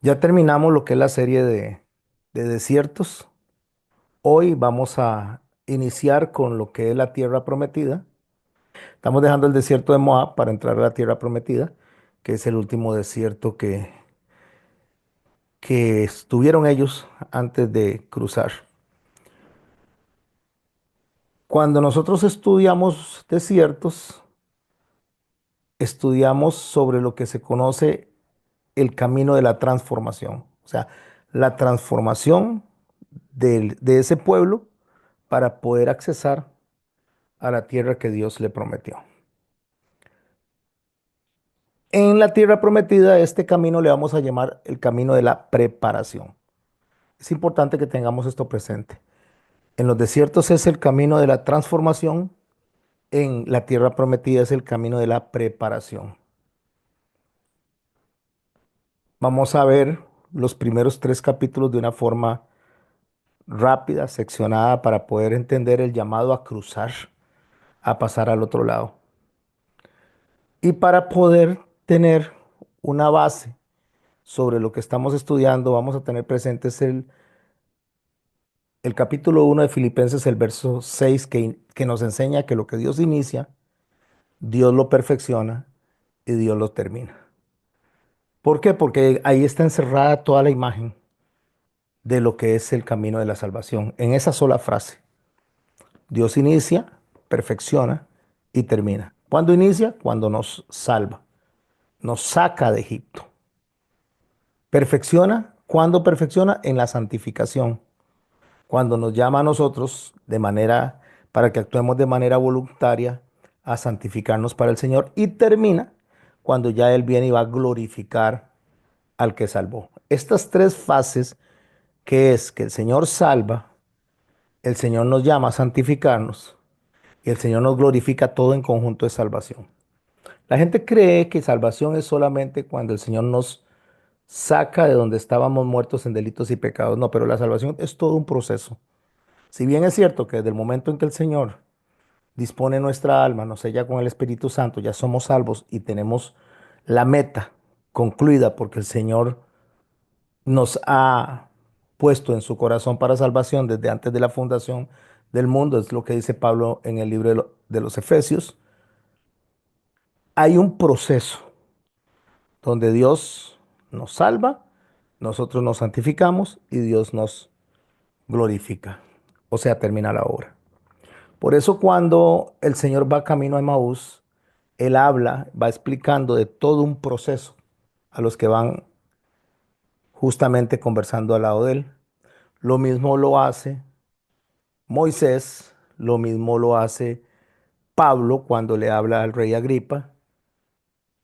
Ya terminamos lo que es la serie de desiertos. Hoy vamos a iniciar con lo que es la tierra prometida. Estamos dejando el desierto de Moab para entrar a la tierra prometida, que es el último desierto que estuvieron ellos antes de cruzar. Cuando nosotros estudiamos desiertos, estudiamos sobre lo que se conoce el camino de la transformación. O sea, la transformación de ese pueblo para poder accesar a la tierra que Dios le prometió. En la tierra prometida, este camino le vamos a llamar el camino de la preparación. Es importante que tengamos esto presente. En los desiertos es el camino de la transformación, en la tierra prometida es el camino de la preparación. Vamos a ver los primeros tres capítulos de una forma rápida, seccionada, para poder entender el llamado a cruzar, a pasar al otro lado. Y para poder tener una base sobre lo que estamos estudiando, vamos a tener presentes el capítulo 1 de Filipenses, el verso 6, que nos enseña que lo que Dios inicia, Dios lo perfecciona y Dios lo termina. ¿Por qué? Porque ahí está encerrada toda la imagen de lo que es el camino de la salvación. En esa sola frase, Dios inicia, perfecciona y termina. ¿Cuándo inicia? Cuando nos salva, nos saca de Egipto. Perfecciona, ¿cuándo perfecciona? En la santificación, cuando nos llama a nosotros de manera, para que actuemos de manera voluntaria a santificarnos para el Señor, y termina cuando ya Él viene y va a glorificar al que salvó. Estas tres fases, que es que el Señor salva, el Señor nos llama a santificarnos y el Señor nos glorifica, todo en conjunto de salvación. La gente cree que salvación es solamente cuando el Señor nos saca de donde estábamos muertos en delitos y pecados. No, pero la salvación es todo un proceso. Si bien es cierto que desde el momento en que el Señor dispone nuestra alma, nos sella con el Espíritu Santo, ya somos salvos y tenemos la meta concluida porque el Señor nos ha puesto en su corazón para salvación desde antes de la fundación del mundo, es lo que dice Pablo en el libro de los Efesios. Hay un proceso donde Dios nos salva, nosotros nos santificamos y Dios nos glorifica, o sea, termina la obra. Por eso cuando el Señor va camino a Emaús, Él habla, va explicando de todo un proceso a los que van justamente conversando al lado de Él. Lo mismo lo hace Moisés, lo mismo lo hace Pablo cuando le habla al rey Agripa,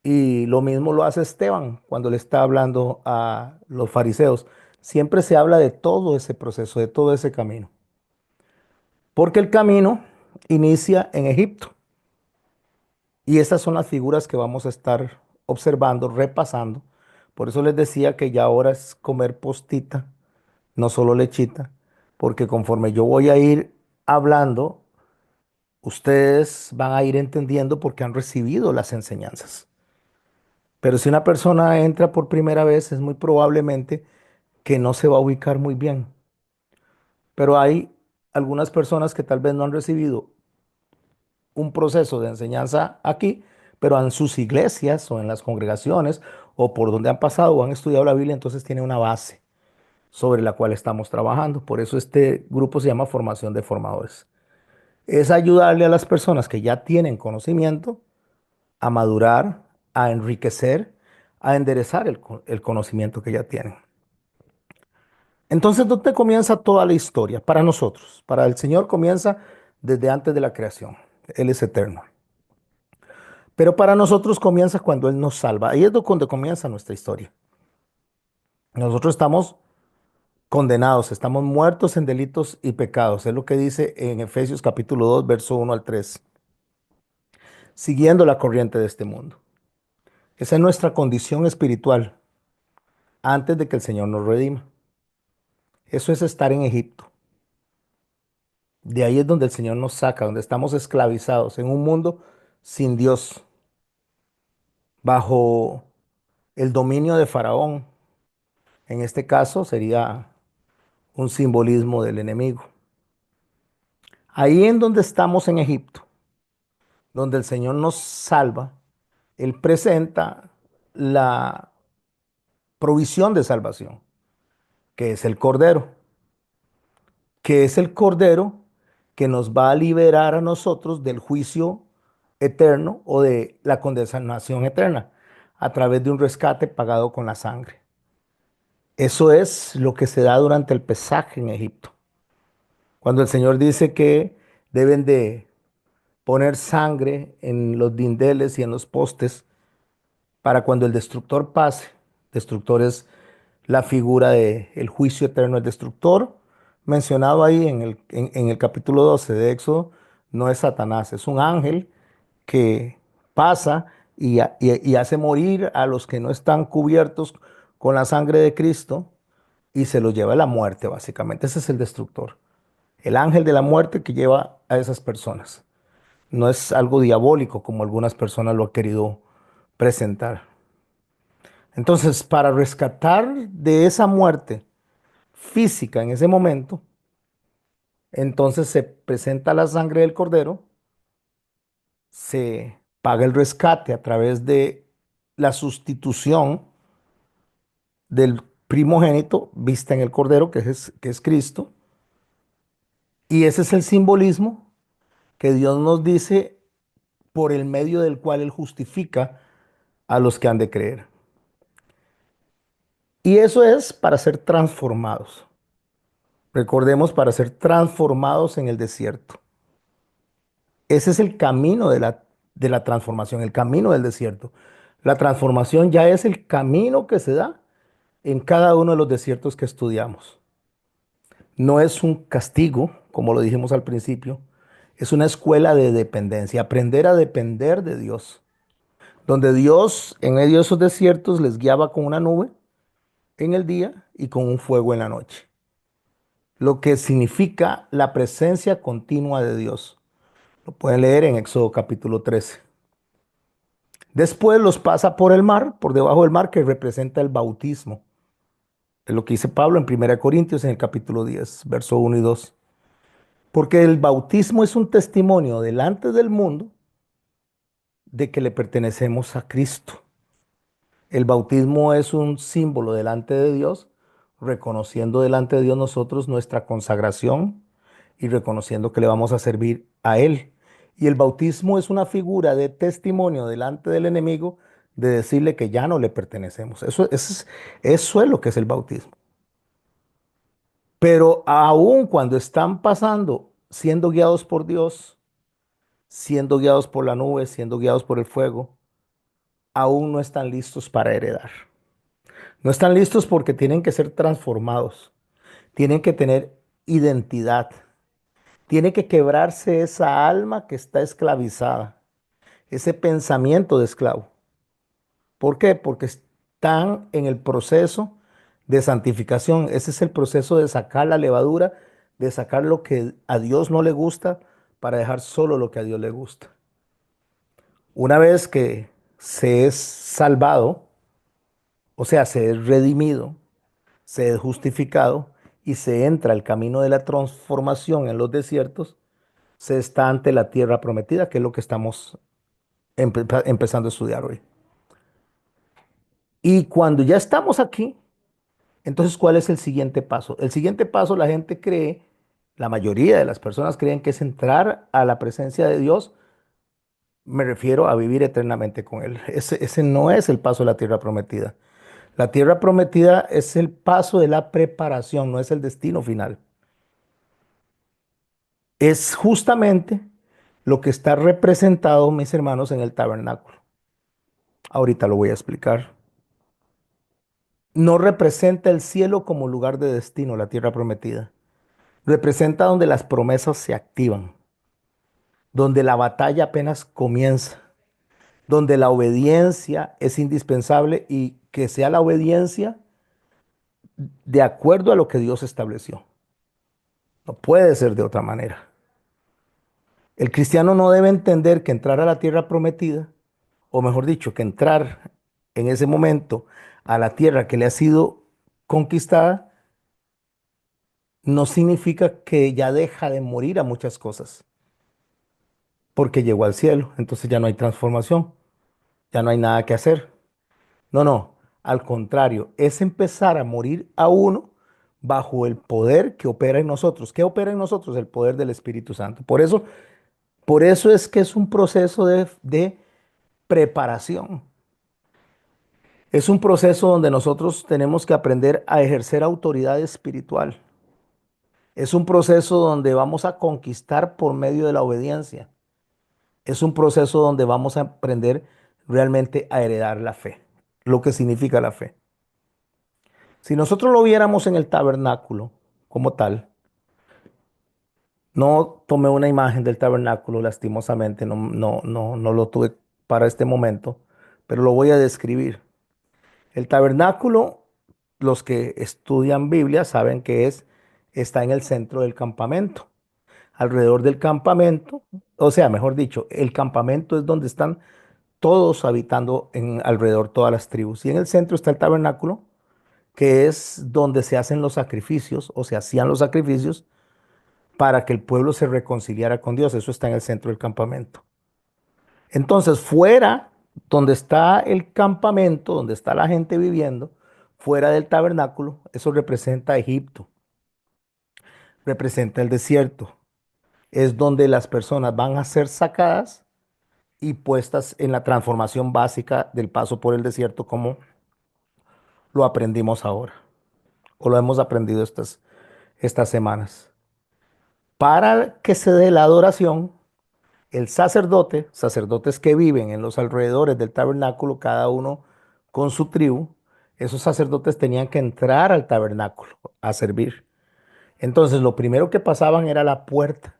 y lo mismo lo hace Esteban cuando le está hablando a los fariseos. Siempre se habla de todo ese proceso, de todo ese camino, porque el camino inicia en Egipto. Y estas son las figuras que vamos a estar observando, repasando. Por eso les decía que ya ahora es comer postita, no solo lechita, porque conforme yo voy a ir hablando, ustedes van a ir entendiendo porque han recibido las enseñanzas. Pero si una persona entra por primera vez, es muy probablemente que no se va a ubicar muy bien. Pero hay algunas personas que tal vez no han recibido un proceso de enseñanza aquí, pero en sus iglesias o en las congregaciones o por donde han pasado o han estudiado la Biblia, entonces tiene una base sobre la cual estamos trabajando. Por eso este grupo se llama Formación de Formadores. Es ayudarle a las personas que ya tienen conocimiento a madurar, a enriquecer, a enderezar el conocimiento que ya tienen. Entonces, ¿dónde comienza toda la historia? Para nosotros, para el Señor comienza desde antes de la creación. Él es eterno. Pero para nosotros comienza cuando Él nos salva. Ahí es donde comienza nuestra historia. Nosotros estamos condenados, estamos muertos en delitos y pecados. Es lo que dice en Efesios capítulo 2, verso 1 al 3. Siguiendo la corriente de este mundo. Esa es nuestra condición espiritual antes de que el Señor nos redima. Eso es estar en Egipto. De ahí es donde el Señor nos saca, donde estamos esclavizados en un mundo sin Dios, bajo el dominio de Faraón, En este caso sería un simbolismo del enemigo. Ahí en donde estamos en Egipto, donde el Señor nos salva, Él presenta la provisión de salvación, que es el Cordero, que es el Cordero que nos va a liberar a nosotros del juicio eterno o de la condenación eterna a través de un rescate pagado con la sangre. Eso es lo que se da durante el pesaje en Egipto. Cuando el Señor dice que deben de poner sangre en los dindeles y en los postes para cuando el destructor pase. Destructor es la figura del juicio eterno. El destructor mencionado ahí en el capítulo 12 de Éxodo no es Satanás, es un ángel que pasa y hace morir a los que no están cubiertos con la sangre de Cristo y se los lleva a la muerte, básicamente. Ese es el destructor, el ángel de la muerte que lleva a esas personas. No es algo diabólico como algunas personas lo han querido presentar. Entonces, para rescatar de esa muerte física en ese momento, entonces se presenta la sangre del cordero, se paga el rescate a través de la sustitución del primogénito vista en el cordero, que es Cristo, y ese es el simbolismo que Dios nos dice por el medio del cual Él justifica a los que han de creer. Y eso es para ser transformados. Recordemos, para ser transformados en el desierto. Ese es el camino de la transformación, el camino del desierto. La transformación ya es el camino que se da en cada uno de los desiertos que estudiamos. No es un castigo, como lo dijimos al principio, es una escuela de dependencia, aprender a depender de Dios, donde Dios en medio de esos desiertos les guiaba con una nube en el día y con un fuego en la noche, lo que significa la presencia continua de Dios. Lo pueden leer en Éxodo capítulo 13. Después los pasa por el mar, por debajo del mar, que representa el bautismo. Es lo que dice Pablo en 1 Corintios en el capítulo 10, verso 1 y 2. Porque el bautismo es un testimonio delante del mundo de que le pertenecemos a Cristo. El bautismo es un símbolo delante de Dios, reconociendo delante de Dios nosotros nuestra consagración y reconociendo que le vamos a servir a Él. Y el bautismo es una figura de testimonio delante del enemigo de decirle que ya no le pertenecemos. Eso es lo que es el bautismo. Pero aun cuando están pasando, siendo guiados por Dios, siendo guiados por la nube, siendo guiados por el fuego, aún no están listos para heredar. No están listos porque tienen que ser transformados, tienen que tener identidad, tiene que quebrarse esa alma que está esclavizada, ese pensamiento de esclavo. ¿Por qué? Porque están en el proceso de santificación. Ese es el proceso de sacar la levadura, de sacar lo que a Dios no le gusta para dejar solo lo que a Dios le gusta. Una vez que se es salvado, o sea, se es redimido, se es justificado y se entra al camino de la transformación en los desiertos, se está ante la tierra prometida, que es lo que estamos empezando a estudiar hoy. Y cuando ya estamos aquí, entonces, ¿cuál es el siguiente paso? El siguiente paso, la gente cree, la mayoría de las personas creen que es entrar a la presencia de Dios. Me refiero a vivir eternamente con Él. Ese no es el paso de la tierra prometida. La tierra prometida es el paso de la preparación, no es el destino final. Es justamente lo que está representado, mis hermanos, en el tabernáculo. Ahorita lo voy a explicar. No representa el cielo como lugar de destino, la tierra prometida. Representa donde las promesas se activan, donde la batalla apenas comienza, donde la obediencia es indispensable y que sea la obediencia de acuerdo a lo que Dios estableció. No puede ser de otra manera. El cristiano no debe entender que entrar a la tierra prometida, o mejor dicho, que entrar en ese momento a la tierra que le ha sido conquistada, no significa que ya deja de morir a muchas cosas, porque llegó al cielo, entonces ya no hay transformación, ya no hay nada que hacer. No, no, al contrario, es empezar a morir a uno bajo el poder que opera en nosotros. ¿Qué opera en nosotros? El poder del Espíritu Santo. Por eso es que es un proceso de preparación. Es un proceso donde nosotros tenemos que aprender a ejercer autoridad espiritual. Es un proceso donde vamos a conquistar por medio de la obediencia. Es un proceso donde vamos a aprender realmente a heredar la fe, lo que significa la fe. Si nosotros lo viéramos en el tabernáculo como tal, no tomé una imagen del tabernáculo, lastimosamente, no lo tuve para este momento, pero lo voy a describir. El tabernáculo, los que estudian Biblia saben que está en el centro del campamento. Alrededor del campamento, o sea, mejor dicho, el campamento es donde están todos habitando alrededor, todas las tribus. Y en el centro está el tabernáculo, que es donde se hacen los sacrificios o se hacían los sacrificios para que el pueblo se reconciliara con Dios. Eso está en el centro del campamento. Entonces, fuera, donde está el campamento, donde está la gente viviendo, fuera del tabernáculo, eso representa Egipto, representa el desierto. Es donde las personas van a ser sacadas y puestas en la transformación básica del paso por el desierto, como lo aprendimos ahora, o lo hemos aprendido estas semanas. Para que se dé la adoración, el sacerdote, sacerdotes que viven en los alrededores del tabernáculo, cada uno con su tribu, esos sacerdotes tenían que entrar al tabernáculo a servir. Entonces, lo primero que pasaban era la puerta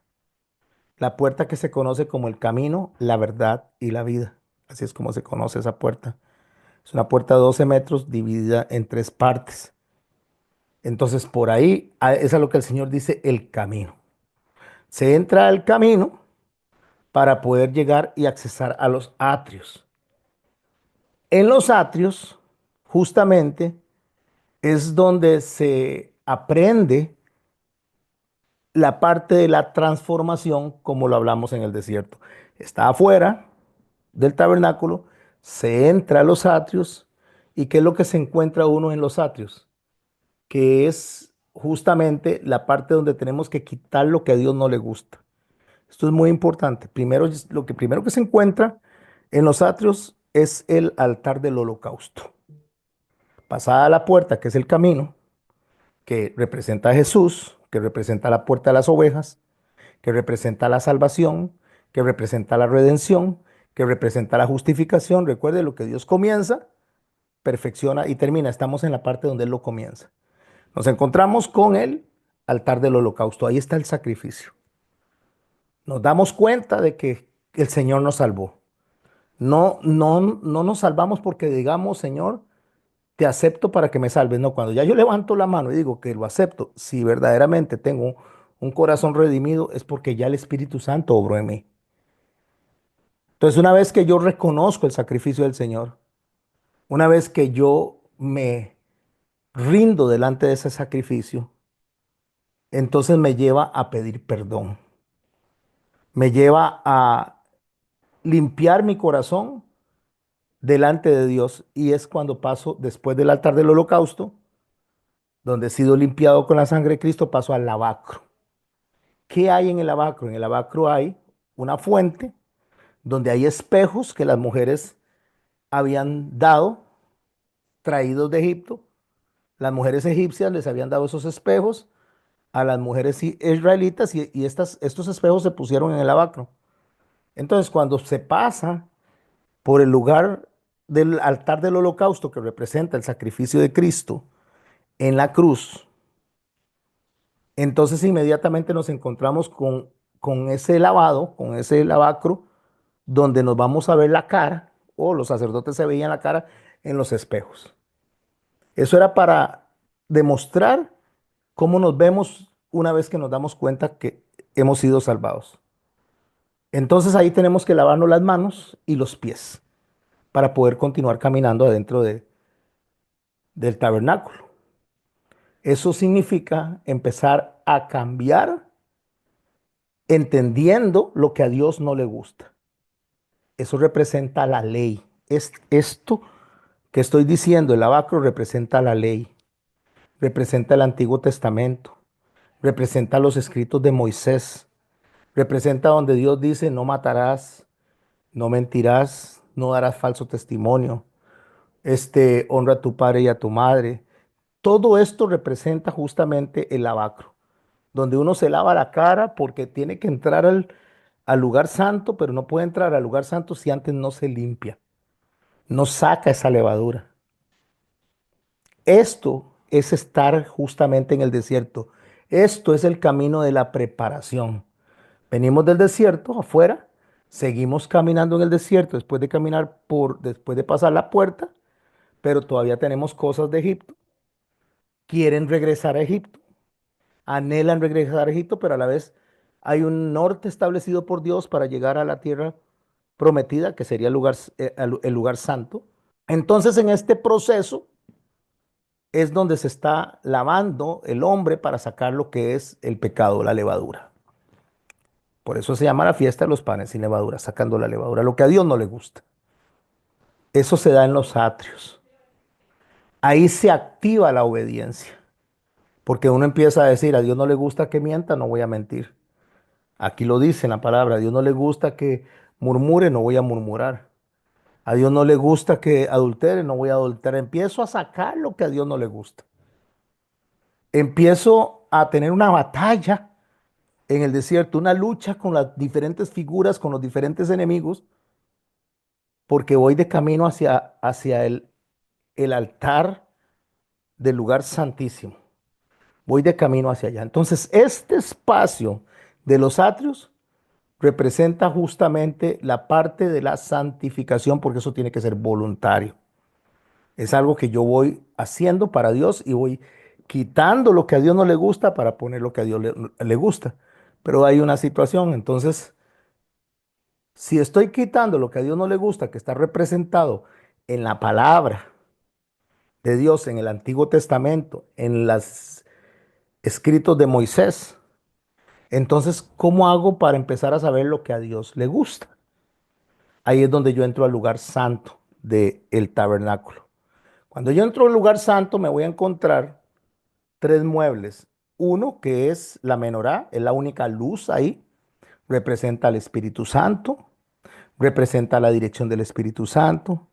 que se conoce como el camino, la verdad y la vida. Así es como se conoce esa puerta. Es una puerta de 12 metros dividida en tres partes. Entonces, por ahí es a lo que el Señor dice el camino. Se entra al camino para poder llegar y accesar a los atrios. En los atrios, justamente, es donde se aprende la parte de la transformación, como lo hablamos en el desierto. Está afuera del tabernáculo, se entra a los atrios, ¿y qué es lo que se encuentra uno en los atrios? Que es justamente la parte donde tenemos que quitar lo que a Dios no le gusta. Esto es muy importante. Lo que primero que se encuentra en los atrios es el altar del holocausto. Pasada la puerta, que es el camino, que representa a Jesús, que representa la puerta de las ovejas, que representa la salvación, que representa la redención, que representa la justificación. Recuerde, lo que Dios comienza, perfecciona y termina. Estamos en la parte donde Él lo comienza. Nos encontramos con el altar del holocausto. Ahí está el sacrificio. Nos damos cuenta de que el Señor nos salvó. No nos salvamos porque digamos, Señor, te acepto para que me salves. No, cuando ya yo levanto la mano y digo que lo acepto, si verdaderamente tengo un corazón redimido, es porque ya el Espíritu Santo obró en mí. Entonces, una vez que yo reconozco el sacrificio del Señor, una vez que yo me rindo delante de ese sacrificio, entonces me lleva a pedir perdón. Me lleva a limpiar mi corazón delante de Dios y es cuando paso después del altar del holocausto, donde he sido limpiado con la sangre de Cristo, paso al lavacro. ¿Qué hay en el lavacro? En el lavacro hay una fuente donde hay espejos que las mujeres habían dado, traídos de Egipto. Las mujeres egipcias les habían dado esos espejos a las mujeres israelitas y estos espejos se pusieron en el lavacro. Entonces, cuando se pasa por el lugar del altar del holocausto que representa el sacrificio de Cristo en la cruz, entonces inmediatamente nos encontramos con ese lavado, con ese lavacro, donde nos vamos a ver la cara, o los sacerdotes se veían la cara en los espejos. Eso era para demostrar cómo nos vemos una vez que nos damos cuenta que hemos sido salvados. Entonces ahí tenemos que lavarnos las manos y los pies para poder continuar caminando adentro del tabernáculo. Eso significa empezar a cambiar entendiendo lo que a Dios no le gusta. Eso representa la ley. Esto que estoy diciendo, el lavacro representa la ley, representa el Antiguo Testamento, representa los escritos de Moisés, representa donde Dios dice, no matarás, no mentirás, no darás falso testimonio, honra a tu padre y a tu madre. Todo esto representa justamente el lavacro, donde uno se lava la cara porque tiene que entrar al lugar santo, pero no puede entrar al lugar santo si antes no se limpia, no saca esa levadura. Esto es estar justamente en el desierto. Esto es el camino de la preparación. Venimos del desierto afuera, seguimos caminando en el desierto después de pasar la puerta, pero todavía tenemos cosas de Egipto. Quieren regresar a Egipto, anhelan regresar a Egipto, pero a la vez hay un norte establecido por Dios para llegar a la tierra prometida, que sería el lugar santo. Entonces, en este proceso es donde se está lavando el hombre para sacar lo que es el pecado, la levadura. Por eso se llama la fiesta de los panes sin levadura, sacando la levadura, lo que a Dios no le gusta. Eso se da en los atrios. Ahí se activa la obediencia, porque uno empieza a decir, a Dios no le gusta que mienta, no voy a mentir. Aquí lo dice en la palabra, a Dios no le gusta que murmure, no voy a murmurar. A Dios no le gusta que adultere, no voy a adulterar. Empiezo a sacar lo que a Dios no le gusta. Empiezo a tener una batalla en el desierto, una lucha con las diferentes figuras, con los diferentes enemigos, porque voy de camino hacia el altar del lugar santísimo. Voy de camino hacia allá. Entonces, este espacio de los atrios representa justamente la parte de la santificación, porque eso tiene que ser voluntario. Es algo que yo voy haciendo para Dios y voy quitando lo que a Dios no le gusta para poner lo que a Dios le gusta. Pero hay una situación, entonces, si estoy quitando lo que a Dios no le gusta, que está representado en la palabra de Dios, en el Antiguo Testamento, en los escritos de Moisés, entonces, ¿cómo hago para empezar a saber lo que a Dios le gusta? Ahí es donde yo entro al lugar santo del tabernáculo. Cuando yo entro al lugar santo, me voy a encontrar tres muebles. Uno que es la menorá, es la única luz ahí, representa al Espíritu Santo, representa la dirección del Espíritu Santo,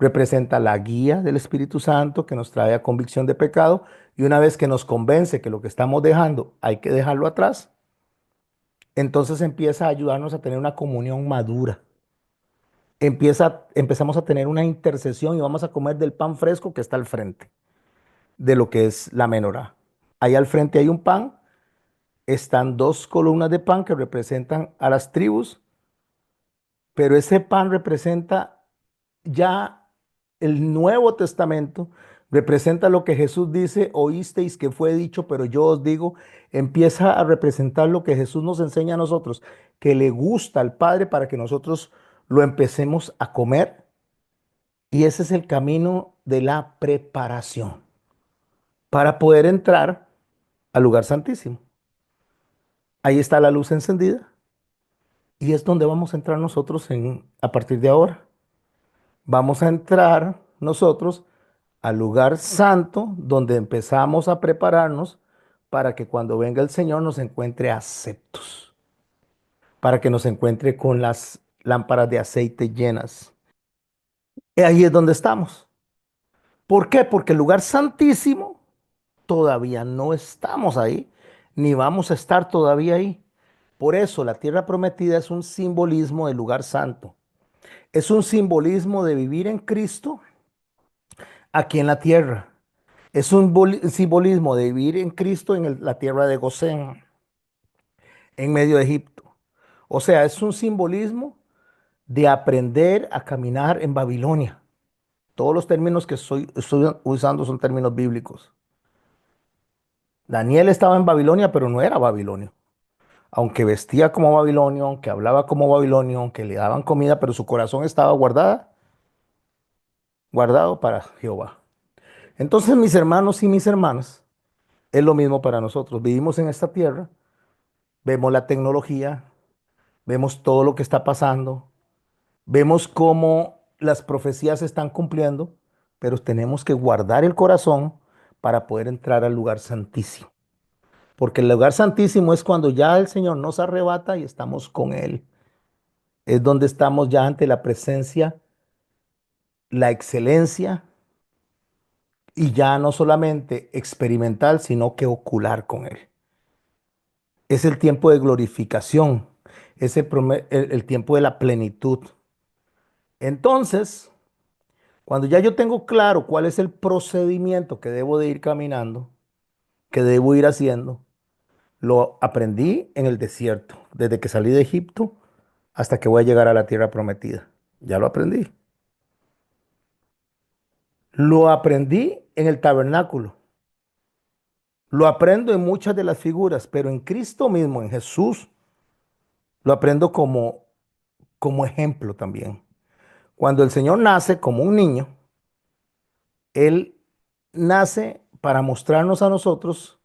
representa la guía del Espíritu Santo que nos trae a convicción de pecado y una vez que nos convence que lo que estamos dejando hay que dejarlo atrás, entonces empieza a ayudarnos a tener una comunión madura. Empezamos a tener una intercesión y vamos a comer del pan fresco que está al frente de lo que es la menorá. Ahí al frente hay un pan, están dos columnas de pan que representan a las tribus, pero ese pan representa ya el Nuevo Testamento, representa lo que Jesús dice, oísteis que fue dicho, pero yo os digo, empieza a representar lo que Jesús nos enseña a nosotros, que le gusta al Padre para que nosotros lo empecemos a comer. Y ese es el camino de la preparación para poder entrar al lugar santísimo. Ahí está la luz encendida y es donde vamos a entrar nosotros a partir de ahora. Vamos a entrar nosotros al lugar santo donde empezamos a prepararnos para que cuando venga el Señor nos encuentre aceptos, para que nos encuentre con las lámparas de aceite llenas. Y ahí es donde estamos. ¿Por qué? Porque el lugar santísimo todavía no estamos ahí, ni vamos a estar todavía ahí. Por eso la tierra prometida es un simbolismo del lugar santo. Es un simbolismo de vivir en Cristo aquí en la tierra. Es un simbolismo de vivir en Cristo en la tierra de Gosén, en medio de Egipto. O sea, es un simbolismo de aprender a caminar en Babilonia. Todos los términos que estoy usando son términos bíblicos. Daniel estaba en Babilonia, pero no era babilonio. Aunque vestía como babilonio, aunque hablaba como babilonio, aunque le daban comida, pero su corazón estaba guardado para Jehová. Entonces, mis hermanos y mis hermanas, Es lo mismo para nosotros. Vivimos en esta tierra, vemos la tecnología, vemos todo lo que está pasando, vemos cómo las profecías se están cumpliendo, pero tenemos que guardar el corazón para poder entrar al lugar santísimo. Porque el lugar santísimo es cuando ya el Señor nos arrebata y estamos con Él. Es donde estamos ya ante la presencia, la excelencia y ya no solamente experimental, sino que ocular con Él. Es el tiempo de glorificación, es el tiempo de la plenitud. Entonces, cuando ya yo tengo claro cuál es el procedimiento que debo de ir caminando, que debo ir haciendo, lo aprendí en el desierto, desde que salí de Egipto hasta que voy a llegar a la tierra prometida. Ya lo aprendí. Lo aprendí en el tabernáculo. Lo aprendo en muchas de las figuras, pero en Cristo mismo, en Jesús, lo aprendo como ejemplo también. Cuando el Señor nace como un niño, Él nace para mostrarnos a nosotros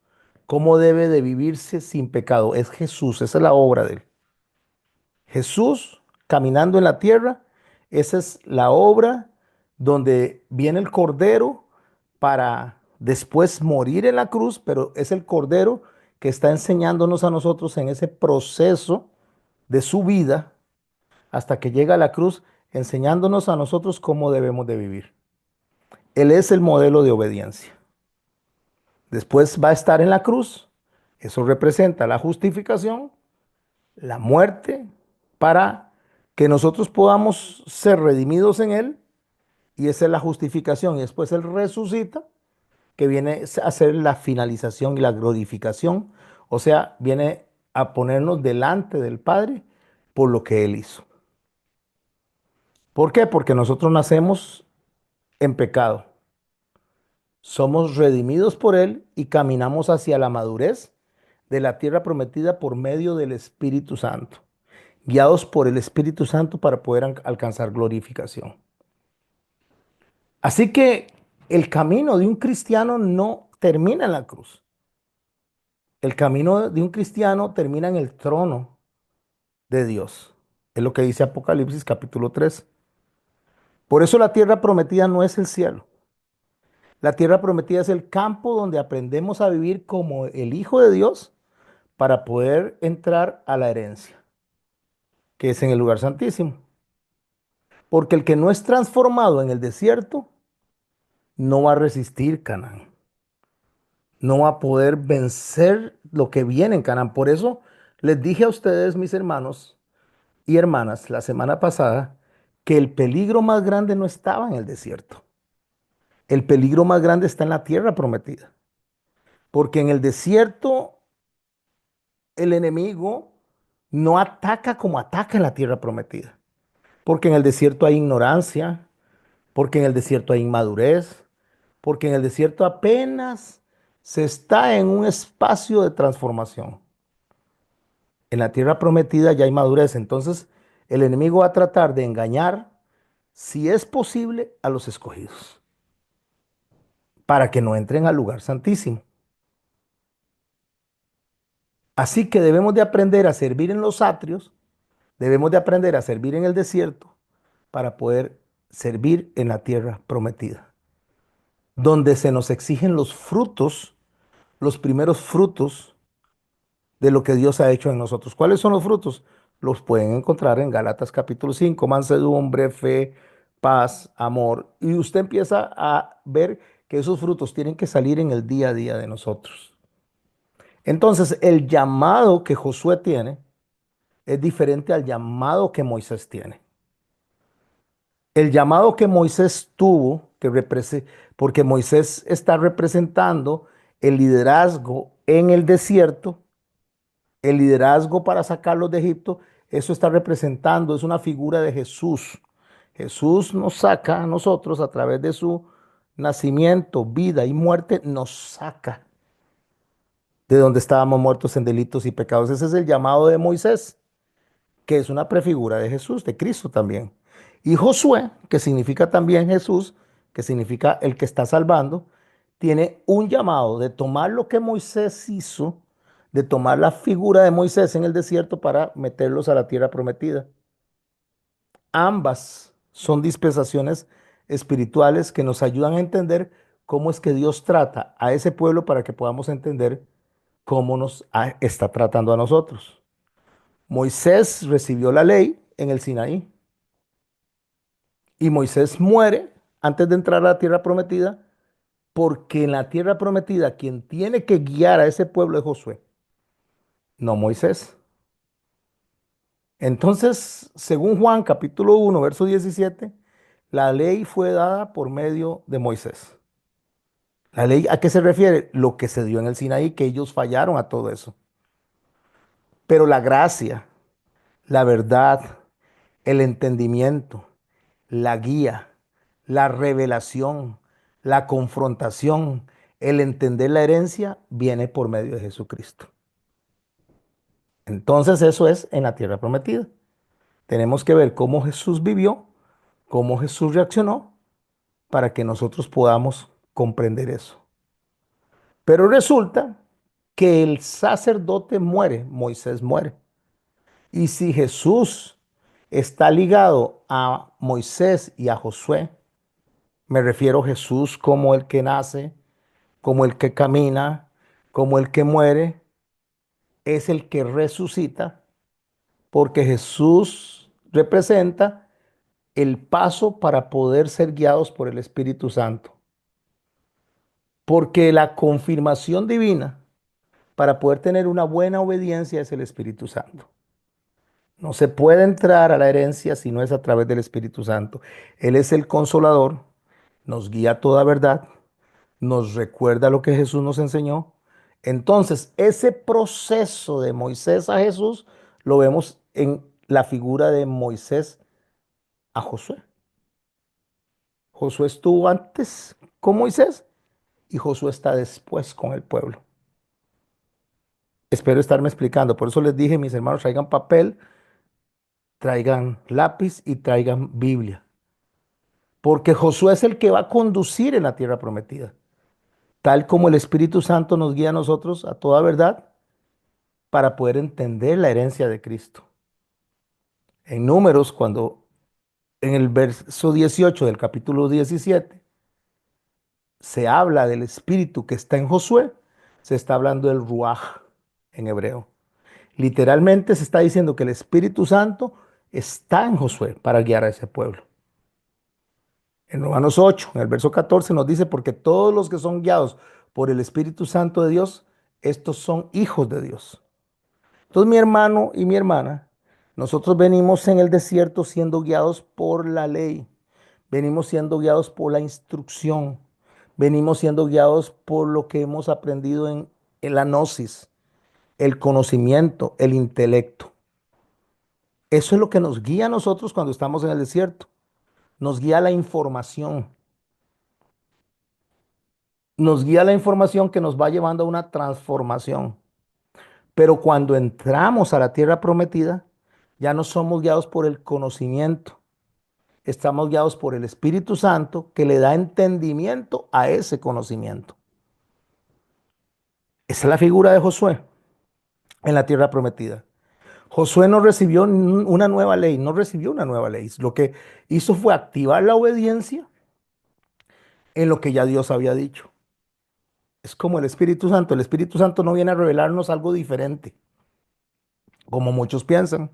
cómo debe de vivirse sin pecado. Es Jesús, esa es la obra de Él. Jesús caminando en la tierra, esa es la obra donde viene el Cordero para después morir en la cruz, pero es el Cordero que está enseñándonos a nosotros en ese proceso de su vida hasta que llega a la cruz, enseñándonos a nosotros cómo debemos de vivir. Él es el modelo de obediencia. Después va a estar en la cruz. Eso representa la justificación, la muerte, para que nosotros podamos ser redimidos en Él. Y esa es la justificación. Y después Él resucita, que viene a ser la finalización y la glorificación. O sea, viene a ponernos delante del Padre por lo que Él hizo. ¿Por qué? Porque nosotros nacemos en pecado. Somos redimidos por Él y caminamos hacia la madurez de la tierra prometida por medio del Espíritu Santo, guiados por el Espíritu Santo para poder alcanzar glorificación. Así que el camino de un cristiano no termina en la cruz. El camino de un cristiano termina en el trono de Dios. Es lo que dice Apocalipsis capítulo 3. Por eso la tierra prometida no es el cielo. La tierra prometida es el campo donde aprendemos a vivir como el Hijo de Dios para poder entrar a la herencia, que es en el lugar santísimo. Porque el que no es transformado en el desierto no va a resistir Canaán. No va a poder vencer lo que viene en Canaán. Por eso les dije a ustedes, mis hermanos y hermanas, la semana pasada, que el peligro más grande no estaba en el desierto. El peligro más grande está en la tierra prometida. Porque en el desierto el enemigo no ataca como ataca en la tierra prometida. Porque en el desierto hay ignorancia, porque en el desierto hay inmadurez, porque en el desierto apenas se está en un espacio de transformación. En la tierra prometida ya hay madurez, entonces el enemigo va a tratar de engañar, si es posible, a los escogidos, para que no entren al lugar santísimo. Así que debemos de aprender a servir en los atrios, debemos de aprender a servir en el desierto para poder servir en la tierra prometida, donde se nos exigen los frutos, los primeros frutos de lo que Dios ha hecho en nosotros. ¿Cuáles son los frutos? Los pueden encontrar en Gálatas capítulo 5: mansedumbre, fe, paz, amor. Y usted empieza a ver que esos frutos tienen que salir en el día a día de nosotros. Entonces, el llamado que Josué tiene es diferente al llamado que Moisés tiene. El llamado que Moisés tuvo, porque Moisés está representando el liderazgo en el desierto, el liderazgo para sacarlos de Egipto, eso está representando, es una figura de Jesús. Jesús nos saca a nosotros a través de su nacimiento, vida y muerte, nos saca de donde estábamos muertos en delitos y pecados. Ese es el llamado de Moisés, que es una prefigura de Jesús, de Cristo también. Y Josué, que significa también Jesús, que significa el que está salvando, tiene un llamado de tomar lo que Moisés hizo, de tomar la figura de Moisés en el desierto para meterlos a la tierra prometida. Ambas son dispensaciones espirituales que nos ayudan a entender cómo es que Dios trata a ese pueblo para que podamos entender cómo está tratando a nosotros. Moisés recibió la ley en el Sinaí y Moisés muere antes de entrar a la tierra prometida porque en la tierra prometida quien tiene que guiar a ese pueblo es Josué, no Moisés. Entonces, según Juan capítulo 1, verso 17, la ley fue dada por medio de Moisés. ¿La ley a qué se refiere? Lo que se dio en el Sinaí, que ellos fallaron a todo eso. Pero la gracia, la verdad, el entendimiento, la guía, la revelación, la confrontación, el entender la herencia, viene por medio de Jesucristo. Entonces eso es en la tierra prometida. Tenemos que ver cómo Jesús vivió, cómo Jesús reaccionó, para que nosotros podamos comprender eso. Pero resulta que el sacerdote muere, Moisés muere. Y si Jesús está ligado a Moisés y a Josué, me refiero a Jesús como el que nace, como el que camina, como el que muere, es el que resucita, porque Jesús representa el paso para poder ser guiados por el Espíritu Santo. Porque la confirmación divina para poder tener una buena obediencia es el Espíritu Santo. No se puede entrar a la herencia si no es a través del Espíritu Santo. Él es el consolador, nos guía a toda verdad, nos recuerda lo que Jesús nos enseñó. Entonces, ese proceso de Moisés a Jesús lo vemos en la figura de Moisés a Josué. Josué estuvo antes con Moisés y Josué está después con el pueblo. Espero estarme explicando. Por eso les dije, mis hermanos, traigan papel, traigan lápiz y traigan Biblia. Porque Josué es el que va a conducir en la tierra prometida. Tal como el Espíritu Santo nos guía a nosotros a toda verdad para poder entender la herencia de Cristo. En Números, cuando en el verso 18 del capítulo 17 se habla del Espíritu que está en Josué, se está hablando del Ruaj en hebreo. Literalmente se está diciendo que el Espíritu Santo está en Josué para guiar a ese pueblo. En Romanos 8, en el verso 14 nos dice, porque todos los que son guiados por el Espíritu Santo de Dios, estos son hijos de Dios. Entonces, mi hermano y mi hermana, nosotros venimos en el desierto siendo guiados por la ley, venimos siendo guiados por la instrucción, venimos siendo guiados por lo que hemos aprendido en la gnosis, el conocimiento, el intelecto. Eso es lo que nos guía a nosotros cuando estamos en el desierto. Nos guía la información. Nos guía la información que nos va llevando a una transformación. Pero cuando entramos a la tierra prometida, ya no somos guiados por el conocimiento. Estamos guiados por el Espíritu Santo que le da entendimiento a ese conocimiento. Esa es la figura de Josué en la tierra prometida. Josué no recibió una nueva ley, no recibió una nueva ley. Lo que hizo fue activar la obediencia en lo que ya Dios había dicho. Es como el Espíritu Santo. El Espíritu Santo no viene a revelarnos algo diferente, como muchos piensan.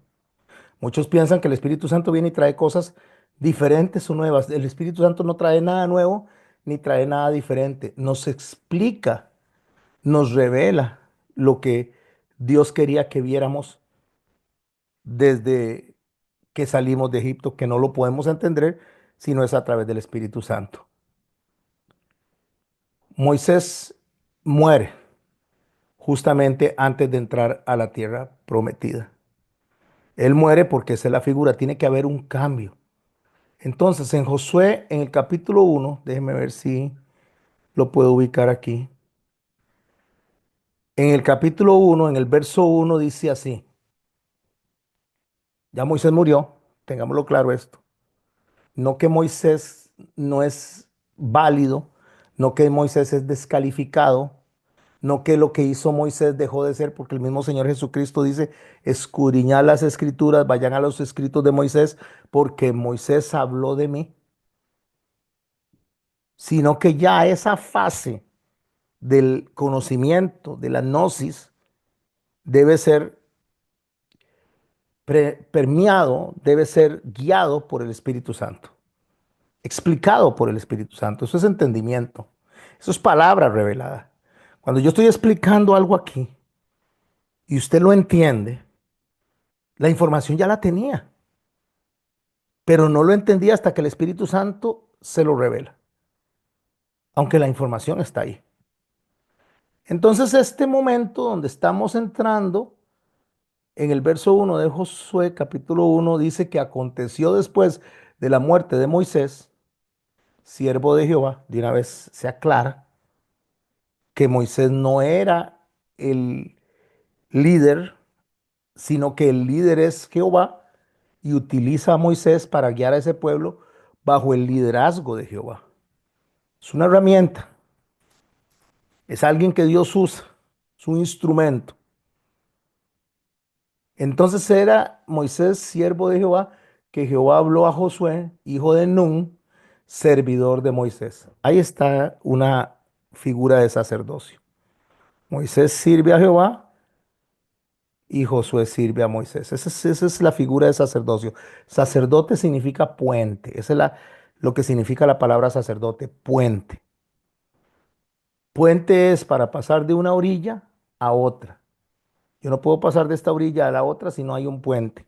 Muchos piensan que el Espíritu Santo viene y trae cosas diferentes o nuevas. El Espíritu Santo no trae nada nuevo ni trae nada diferente. Nos explica, nos revela lo que Dios quería que viéramos desde que salimos de Egipto, que no lo podemos entender si no es a través del Espíritu Santo. Moisés muere justamente antes de entrar a la tierra prometida. Él muere porque esa es la figura, tiene que haber un cambio. Entonces, en Josué, en el capítulo 1, déjenme ver si lo puedo ubicar aquí. En el capítulo 1, en el verso 1 dice así, ya Moisés murió, tengámoslo claro esto. No que Moisés no es válido, no que Moisés es descalificado, no que lo que hizo Moisés dejó de ser, porque el mismo Señor Jesucristo dice, escudriñad las escrituras, vayan a los escritos de Moisés, porque Moisés habló de mí, sino que ya esa fase del conocimiento, de la gnosis, debe ser permeado, debe ser guiado por el Espíritu Santo, explicado por el Espíritu Santo. Eso es entendimiento, eso es palabra revelada. Cuando yo estoy explicando algo aquí y usted lo entiende, la información ya la tenía, pero no lo entendía hasta que el Espíritu Santo se lo revela, aunque la información está ahí. Entonces, este momento donde estamos entrando en el verso 1 de Josué, capítulo 1, dice que aconteció después de la muerte de Moisés, siervo de Jehová, de una vez se aclara que Moisés no era el líder, sino que el líder es Jehová y utiliza a Moisés para guiar a ese pueblo bajo el liderazgo de Jehová. Es una herramienta, es alguien que Dios usa, es un instrumento. Entonces era Moisés, siervo de Jehová, que Jehová habló a Josué, hijo de Nun, servidor de Moisés. Ahí está una figura de sacerdocio. Moisés sirve a Jehová y Josué sirve a Moisés. Esa es la figura de sacerdocio. Sacerdote significa puente. Esa es lo que significa la palabra sacerdote, puente. Puente es para pasar de una orilla a otra. Yo no puedo pasar de esta orilla a la otra si no hay un puente.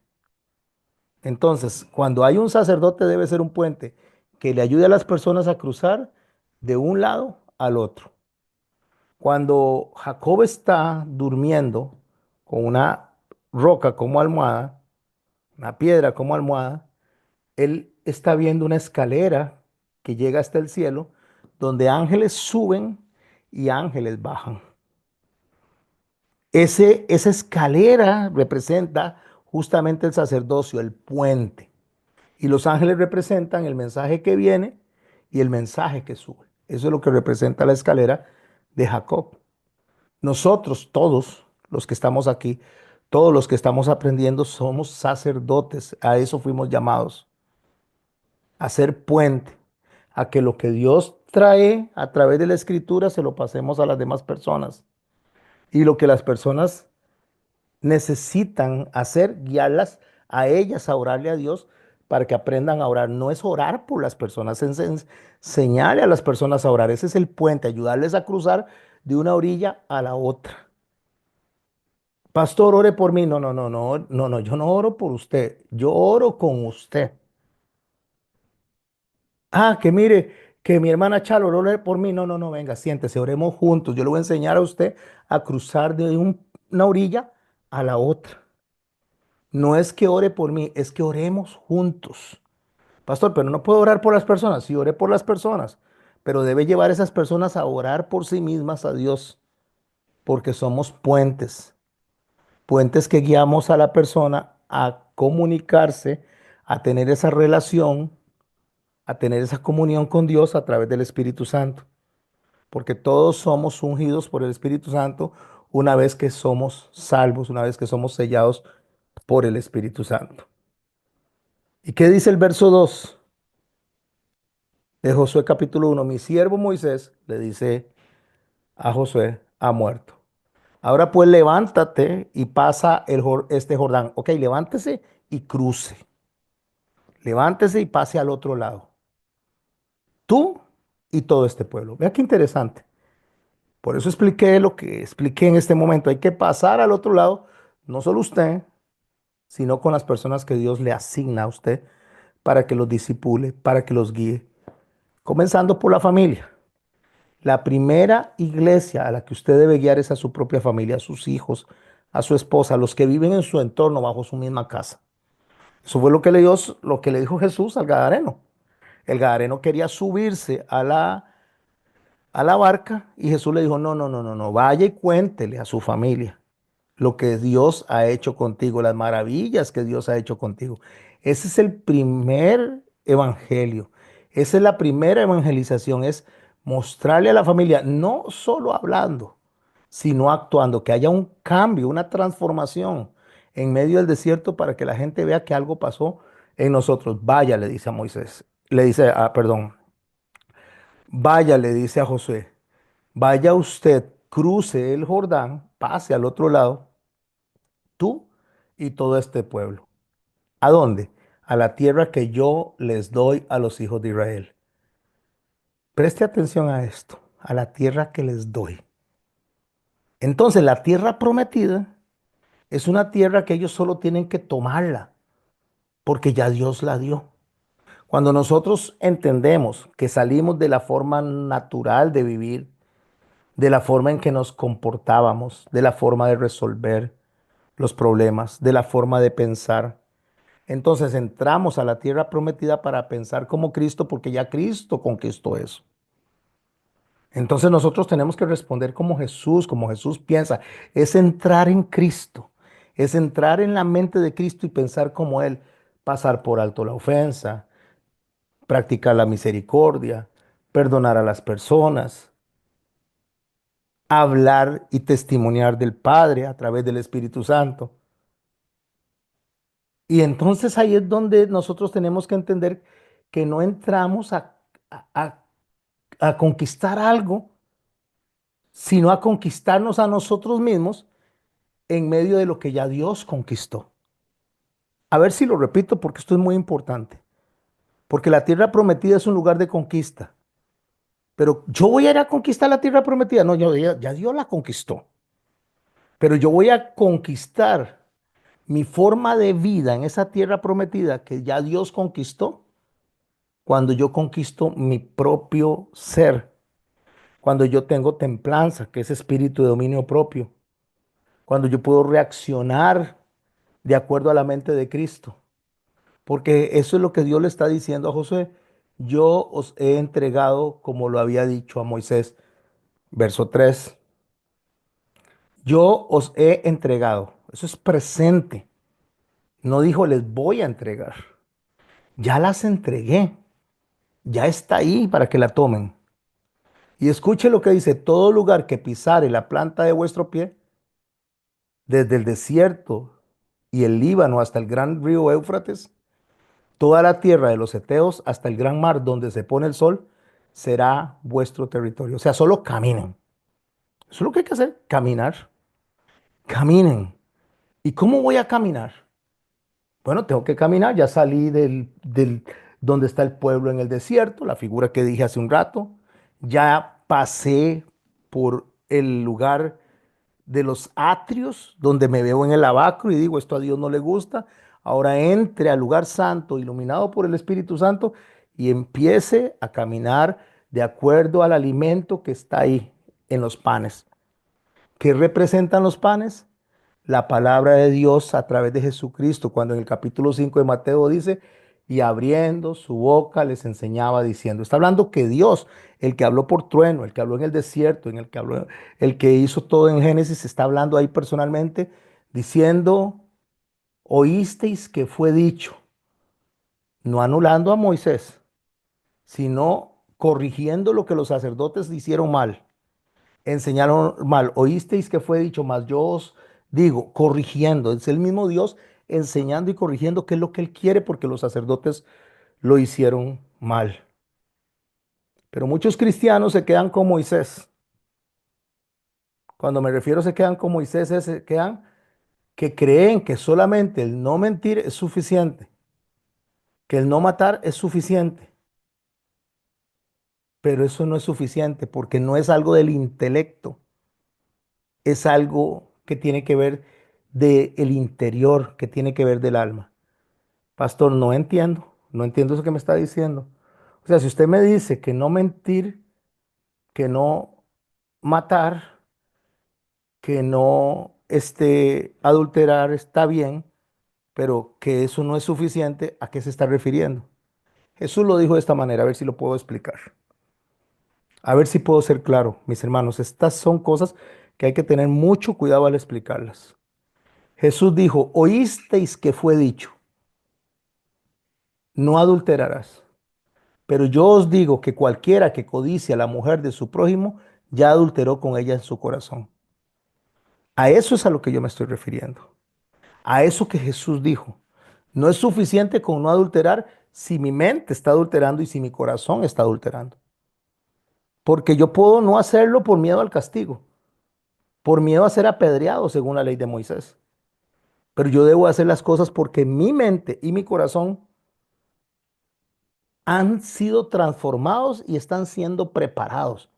Entonces, cuando hay un sacerdote debe ser un puente que le ayude a las personas a cruzar de un lado al otro. Cuando Jacob está durmiendo con una roca como almohada, una piedra como almohada, él está viendo una escalera que llega hasta el cielo, donde ángeles suben y ángeles bajan. Esa escalera representa justamente el sacerdocio, el puente. Y los ángeles representan el mensaje que viene y el mensaje que sube. Eso es lo que representa la escalera de Jacob. Nosotros, todos los que estamos aquí, todos los que estamos aprendiendo, somos sacerdotes. A eso fuimos llamados, a ser puente, a que lo que Dios trae a través de la escritura se lo pasemos a las demás personas. Y lo que las personas necesitan hacer, guiarlas a ellas a orarle a Dios para que aprendan a orar. No es orar por las personas, es enseñarle a las personas a orar. Ese es el puente, ayudarles a cruzar de una orilla a la otra. Pastor, ore por mí. No, no, no, no, no, no, yo no oro por usted, yo oro con usted. Ah, que mire, que mi hermana Chalo ore por mí. No, no, no, venga, siéntese, oremos juntos. Yo le voy a enseñar a usted a cruzar de una orilla a la otra. No es que ore por mí, es que oremos juntos. Pastor, pero no puedo orar por las personas. Sí, ore por las personas, pero debe llevar a esas personas a orar por sí mismas a Dios, porque somos puentes, puentes que guiamos a la persona a comunicarse, a tener esa relación, a tener esa comunión con Dios a través del Espíritu Santo, porque todos somos ungidos por el Espíritu Santo una vez que somos salvos, una vez que somos sellados por el Espíritu Santo. ¿Y qué dice el verso 2 de Josué capítulo 1? Mi siervo Moisés le dice a Josué, ha muerto. Ahora pues levántate y pasa este Jordán. Ok, levántese y cruce. Levántese y pase al otro lado. Tú y todo este pueblo. Vea qué interesante. Por eso expliqué lo que expliqué en este momento. Hay que pasar al otro lado, no solo usted, sino con las personas que Dios le asigna a usted para que los disipule, para que los guíe. Comenzando por la familia. La primera iglesia a la que usted debe guiar es a su propia familia, a sus hijos, a su esposa, a los que viven en su entorno bajo su misma casa. Eso fue lo que le dijo Jesús al Gadareno. El Gadareno quería subirse a la barca y Jesús le dijo, no, no, no, no, no, vaya y cuéntele a su familia lo que Dios ha hecho contigo, las maravillas que Dios ha hecho contigo. Ese es el primer evangelio. Esa es la primera evangelización, es mostrarle a la familia, no solo hablando, sino actuando, que haya un cambio, una transformación en medio del desierto para que la gente vea que algo pasó en nosotros. Vaya, le dice a Moisés, le dice, perdón, vaya, le dice a Josué, vaya usted, cruce el Jordán, pase al otro lado, tú y todo este pueblo. ¿A dónde? A la tierra que yo les doy a los hijos de Israel. Preste atención a esto, a la tierra que les doy. Entonces, la tierra prometida es una tierra que ellos solo tienen que tomarla, porque ya Dios la dio. Cuando nosotros entendemos que salimos de la forma natural de vivir, de la forma en que nos comportábamos, de la forma de resolver los problemas, de la forma de pensar, entonces entramos a la tierra prometida para pensar como Cristo, porque ya Cristo conquistó eso. Entonces nosotros tenemos que responder como Jesús piensa. Es entrar en Cristo, es entrar en la mente de Cristo y pensar como Él, pasar por alto la ofensa, practicar la misericordia, perdonar a las personas, hablar y testimoniar del Padre a través del Espíritu Santo. Y entonces ahí es donde nosotros tenemos que entender que no entramos a, a- a conquistar algo, sino a conquistarnos a nosotros mismos en medio de lo que ya Dios conquistó. A ver si lo repito porque esto es muy importante. Porque la tierra prometida es un lugar de conquista. Pero yo voy a ir a conquistar la tierra prometida. No, ya Dios la conquistó. Pero yo voy a conquistar mi forma de vida en esa tierra prometida que ya Dios conquistó cuando yo conquisto mi propio ser. Cuando yo tengo templanza, que es espíritu de dominio propio. Cuando yo puedo reaccionar de acuerdo a la mente de Cristo. Porque eso es lo que Dios le está diciendo a Josué. Yo os he entregado como lo había dicho a Moisés. Verso 3. Yo os he entregado. Eso es presente. No dijo les voy a entregar. Ya las entregué. Ya está ahí para que la tomen. Y escuche lo que dice. Todo lugar que pisare la planta de vuestro pie, desde el desierto y el Líbano hasta el gran río Éufrates, toda la tierra de los Eteos hasta el gran mar donde se pone el sol, será vuestro territorio. O sea, solo caminen. Eso es lo que hay que hacer, caminar. Caminen. ¿Y cómo voy a caminar? Bueno, tengo que caminar. Ya salí del donde está el pueblo en el desierto, la figura que dije hace un rato. Ya pasé por el lugar de los atrios, donde me veo en el lavacro y digo, esto a Dios no le gusta. Ahora entre al lugar santo, iluminado por el Espíritu Santo, y empiece a caminar de acuerdo al alimento que está ahí en los panes. ¿Qué representan los panes? La palabra de Dios a través de Jesucristo, cuando en el capítulo 5 de Mateo dice, y abriendo su boca les enseñaba diciendo, está hablando que Dios, el que habló por trueno, el que habló en el desierto, en el que habló, el que hizo todo en Génesis, está hablando ahí personalmente, diciendo, oísteis que fue dicho, no anulando a Moisés, sino corrigiendo lo que los sacerdotes hicieron mal, enseñaron mal, oísteis que fue dicho, mas yo os digo, corrigiendo, es el mismo Dios enseñando y corrigiendo qué es lo que Él quiere porque los sacerdotes lo hicieron mal. Pero muchos cristianos se quedan con Moisés. Cuando me refiero se quedan con Moisés, se quedan que creen que solamente el no mentir es suficiente, que el no matar es suficiente, pero eso no es suficiente porque no es algo del intelecto, es algo que tiene que ver del interior, que tiene que ver del alma. Pastor, no entiendo eso que me está diciendo. O sea, si usted me dice que no mentir, que no matar, que no adulterar está bien, pero que eso no es suficiente, ¿a qué se está refiriendo? Jesús lo dijo de esta manera, a ver si lo puedo explicar. A ver si puedo ser claro, mis hermanos. Estas son cosas que hay que tener mucho cuidado al explicarlas. Jesús dijo, oísteis que fue dicho, no adulterarás. Pero yo os digo que cualquiera que codicia a la mujer de su prójimo, ya adulteró con ella en su corazón. A eso es a lo que yo me estoy refiriendo. A eso que Jesús dijo. No es suficiente con no adulterar si mi mente está adulterando y si mi corazón está adulterando. Porque yo puedo no hacerlo por miedo al castigo, por miedo a ser apedreado según la ley de Moisés. Pero yo debo hacer las cosas porque mi mente y mi corazón han sido transformados y están siendo preparados.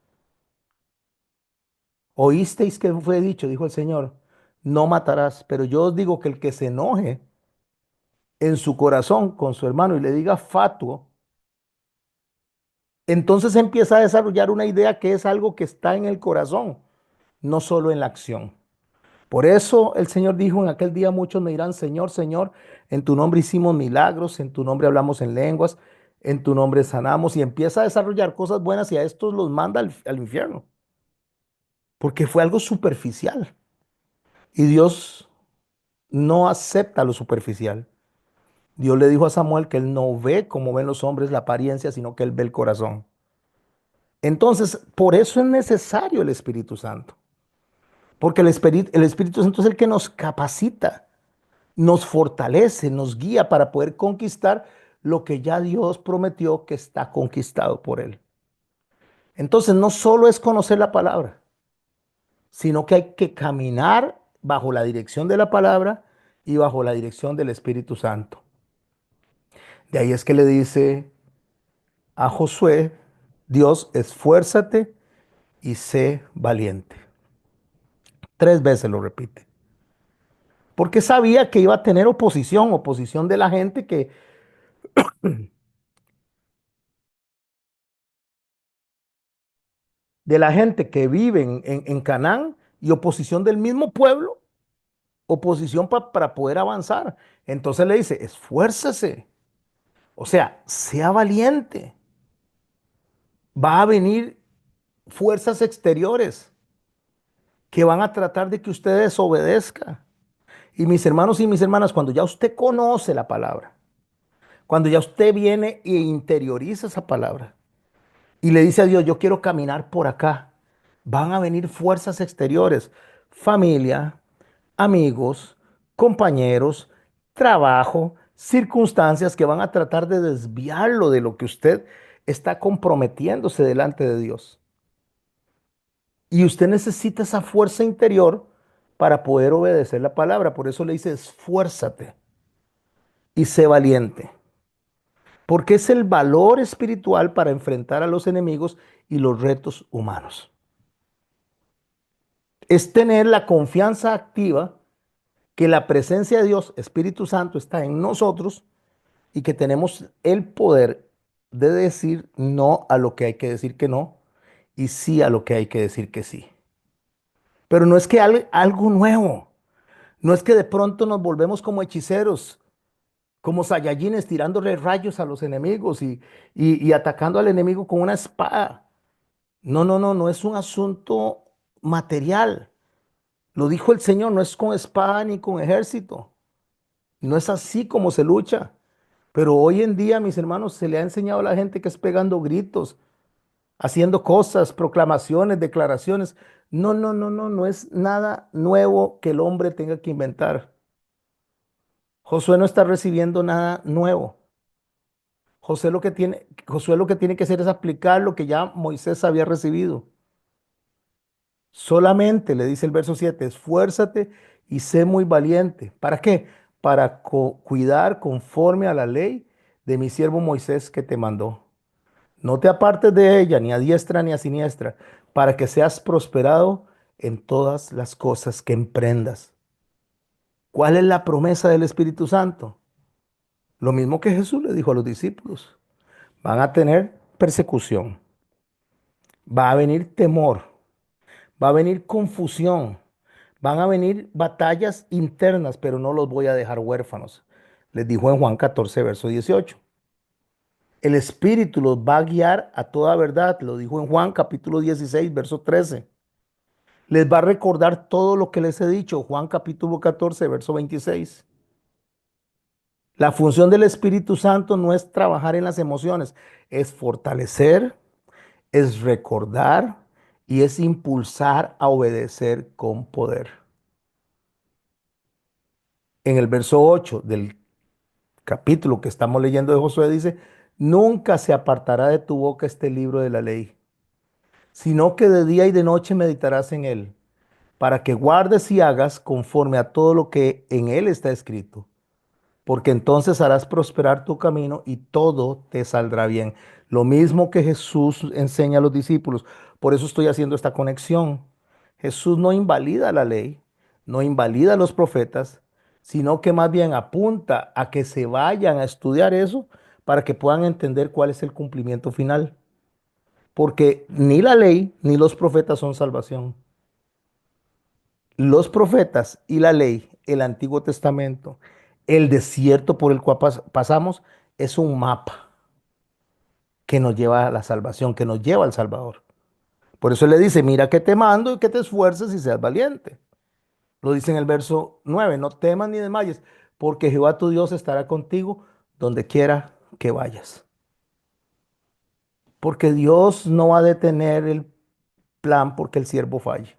Oísteis que fue dicho, dijo el Señor, no matarás, pero yo os digo que el que se enoje en su corazón con su hermano y le diga fatuo, entonces empieza a desarrollar una idea que es algo que está en el corazón, no solo en la acción. Por eso el Señor dijo en aquel día, muchos me dirán, Señor, Señor, en tu nombre hicimos milagros, en tu nombre hablamos en lenguas, en tu nombre sanamos y empieza a desarrollar cosas buenas y a estos los manda al infierno, porque fue algo superficial. Y Dios no acepta lo superficial. Dios le dijo a Samuel que él no ve como ven los hombres la apariencia, sino que él ve el corazón. Entonces, por eso es necesario el Espíritu Santo, porque el Espíritu Santo es el que nos capacita, nos fortalece, nos guía para poder conquistar lo que ya Dios prometió que está conquistado por Él. Entonces, no solo es conocer la palabra, sino que hay que caminar bajo la dirección de la palabra y bajo la dirección del Espíritu Santo. De ahí es que le dice a Josué, Dios, esfuérzate y sé valiente. 3 veces lo repite. Porque sabía que iba a tener oposición, oposición de la gente que vive en Canaán y oposición del mismo pueblo, oposición para poder avanzar. Entonces le dice, esfuércese, o sea, sea valiente. Va a venir fuerzas exteriores que van a tratar de que usted desobedezca. Y mis hermanos y mis hermanas, cuando ya usted conoce la palabra, cuando ya usted viene e interioriza esa palabra y le dice a Dios, yo quiero caminar por acá, van a venir fuerzas exteriores, familia, amigos, compañeros, trabajo, circunstancias que van a tratar de desviarlo de lo que usted está comprometiéndose delante de Dios. Y usted necesita esa fuerza interior para poder obedecer la palabra. Por eso le dice, esfuérzate y sé valiente. Porque es el valor espiritual para enfrentar a los enemigos y los retos humanos. Es tener la confianza activa que la presencia de Dios, Espíritu Santo, está en nosotros y que tenemos el poder de decir no a lo que hay que decir que no y sí a lo que hay que decir que sí. Pero no es que algo nuevo, no es que de pronto nos volvemos como hechiceros, como Saiyajines tirándole rayos a los enemigos y atacando al enemigo con una espada. No, no, no, no es un asunto material. Lo dijo el Señor, no es con espada ni con ejército. No es así como se lucha. Pero hoy en día, mis hermanos, se le ha enseñado a la gente que es pegando gritos, haciendo cosas, proclamaciones, declaraciones. No, no, no, no, no es nada nuevo que el hombre tenga que inventar. Josué no está recibiendo nada nuevo. Josué lo que tiene que hacer es aplicar lo que ya Moisés había recibido. Solamente le dice el verso 7, esfuérzate y sé muy valiente. ¿Para qué? Para cuidar conforme a la ley de mi siervo Moisés que te mandó. No te apartes de ella, ni a diestra ni a siniestra, para que seas prosperado en todas las cosas que emprendas. ¿Cuál es la promesa del Espíritu Santo? Lo mismo que Jesús le dijo a los discípulos. Van a tener persecución, va a venir temor, va a venir confusión, van a venir batallas internas, pero no los voy a dejar huérfanos. Les dijo en Juan 14, verso 18. El Espíritu los va a guiar a toda verdad, lo dijo en Juan capítulo 16, verso 13. Les va a recordar todo lo que les he dicho, Juan capítulo 14, verso 26. La función del Espíritu Santo no es trabajar en las emociones, es fortalecer, es recordar y es impulsar a obedecer con poder. En el verso 8 del capítulo que estamos leyendo de Josué dice, nunca se apartará de tu boca este libro de la ley, sino que de día y de noche meditarás en él, para que guardes y hagas conforme a todo lo que en él está escrito, porque entonces harás prosperar tu camino y todo te saldrá bien. Lo mismo que Jesús enseña a los discípulos. Por eso estoy haciendo esta conexión. Jesús no invalida la ley, no invalida a los profetas, sino que más bien apunta a que se vayan a estudiar eso para que puedan entender cuál es el cumplimiento final. Porque ni la ley ni los profetas son salvación. Los profetas y la ley, el Antiguo Testamento, el desierto por el cual pasamos, es un mapa que nos lleva a la salvación, que nos lleva al Salvador. Por eso él le dice, mira que te mando y que te esfuerces y seas valiente. Lo dice en el verso 9, no temas ni desmayes, porque Jehová tu Dios estará contigo donde quiera que vayas. Porque Dios no va a detener el plan porque el siervo falle.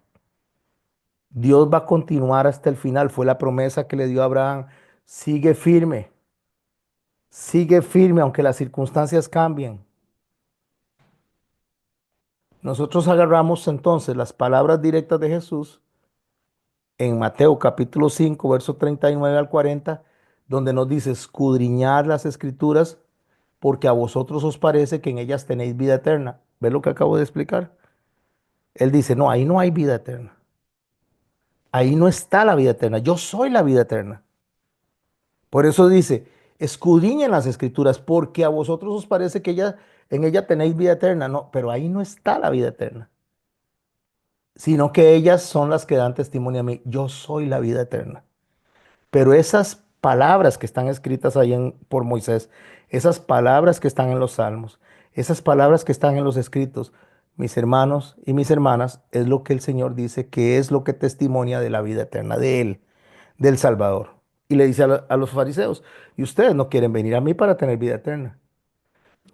Dios va a continuar hasta el final. Fue la promesa que le dio a Abraham. Sigue firme aunque las circunstancias cambien. Nosotros agarramos entonces las palabras directas de Jesús en Mateo capítulo 5, verso 39 al 40, donde nos dice, escudriñad las escrituras porque a vosotros os parece que en ellas tenéis vida eterna. ¿Ves lo que acabo de explicar? Él dice, no, ahí no hay vida eterna. Ahí no está la vida eterna. Yo soy la vida eterna. Por eso dice, escudriñen las escrituras, porque a vosotros os parece que en ella tenéis vida eterna. No, pero ahí no está la vida eterna, sino que ellas son las que dan testimonio a mí. Yo soy la vida eterna. Pero esas palabras que están escritas ahí por Moisés, esas palabras que están en los salmos, esas palabras que están en los escritos, mis hermanos y mis hermanas, es lo que el Señor dice que es lo que testimonia de la vida eterna, de Él, del Salvador. Y le dice a los fariseos, y ustedes no quieren venir a mí para tener vida eterna.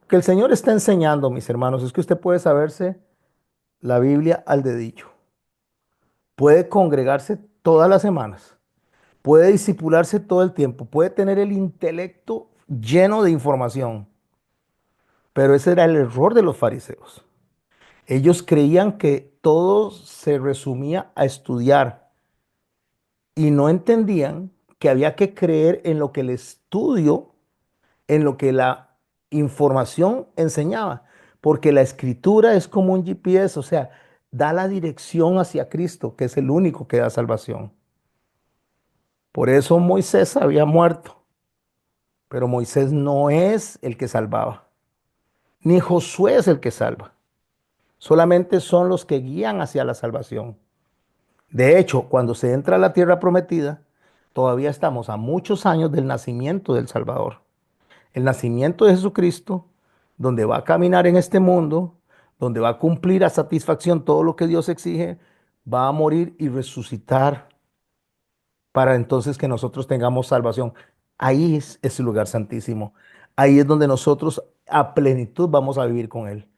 Que el Señor está enseñando, mis hermanos, es que usted puede saberse la Biblia al dedillo. Puede congregarse todas las semanas. Puede disipularse todo el tiempo. Puede tener el intelecto lleno de información. Pero ese era el error de los fariseos. Ellos creían que todo se resumía a estudiar y no entendían que había que creer en lo que el estudio, en lo que la información enseñaba, porque la escritura es como un GPS, o sea, da la dirección hacia Cristo, que es el único que da salvación. Por eso Moisés había muerto, pero Moisés no es el que salvaba, ni Josué es el que salva, solamente son los que guían hacia la salvación. De hecho, cuando se entra a la tierra prometida, todavía estamos a muchos años del nacimiento del Salvador. El nacimiento de Jesucristo, donde va a caminar en este mundo, donde va a cumplir a satisfacción todo lo que Dios exige, va a morir y resucitar para entonces que nosotros tengamos salvación. Ahí es el lugar santísimo. Ahí es donde nosotros a plenitud vamos a vivir con Él.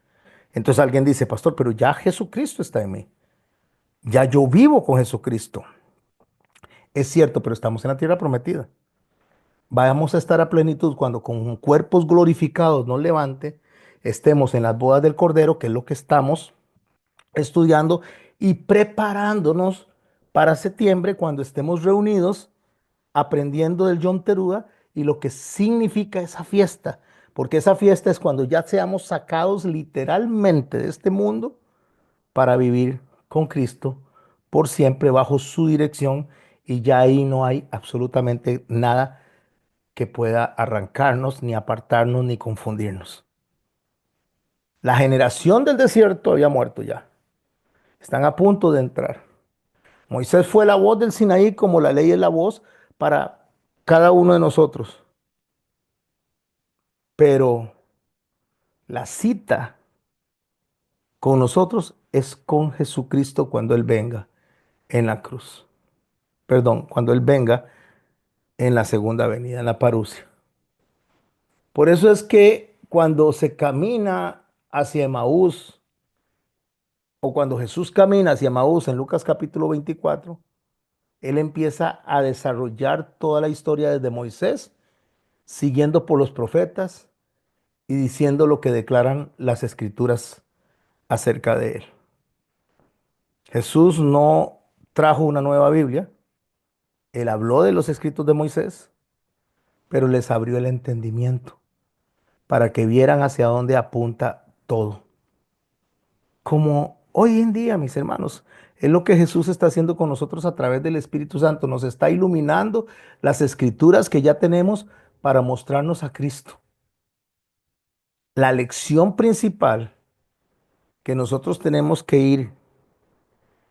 Entonces alguien dice, pastor, pero ya Jesucristo está en mí. Ya yo vivo con Jesucristo. Es cierto, pero estamos en la tierra prometida. Vamos a estar a plenitud cuando con cuerpos glorificados nos levante, estemos en las bodas del Cordero, que es lo que estamos estudiando y preparándonos para septiembre cuando estemos reunidos aprendiendo del John Teruda y lo que significa esa fiesta, porque esa fiesta es cuando ya seamos sacados literalmente de este mundo para vivir con Cristo por siempre bajo su dirección y ya ahí no hay absolutamente nada que pueda arrancarnos, ni apartarnos, ni confundirnos. La generación del desierto había muerto ya. Están a punto de entrar. Moisés fue la voz del Sinaí como la ley es la voz para cada uno de nosotros. Pero la cita con nosotros es con Jesucristo cuando Él venga en la cruz. Perdón, cuando Él venga en la segunda venida, en la parucia. Por eso es que cuando se camina hacia Emaús, o cuando Jesús camina hacia Emaús en Lucas capítulo 24, él empieza a desarrollar toda la historia desde Moisés, siguiendo por los profetas y diciendo lo que declaran las escrituras acerca de él. Jesús no trajo una nueva Biblia, él habló de los escritos de Moisés, pero les abrió el entendimiento para que vieran hacia dónde apunta todo. Como hoy en día, mis hermanos, es lo que Jesús está haciendo con nosotros a través del Espíritu Santo. Nos está iluminando las escrituras que ya tenemos para mostrarnos a Cristo. La lección principal que nosotros tenemos que ir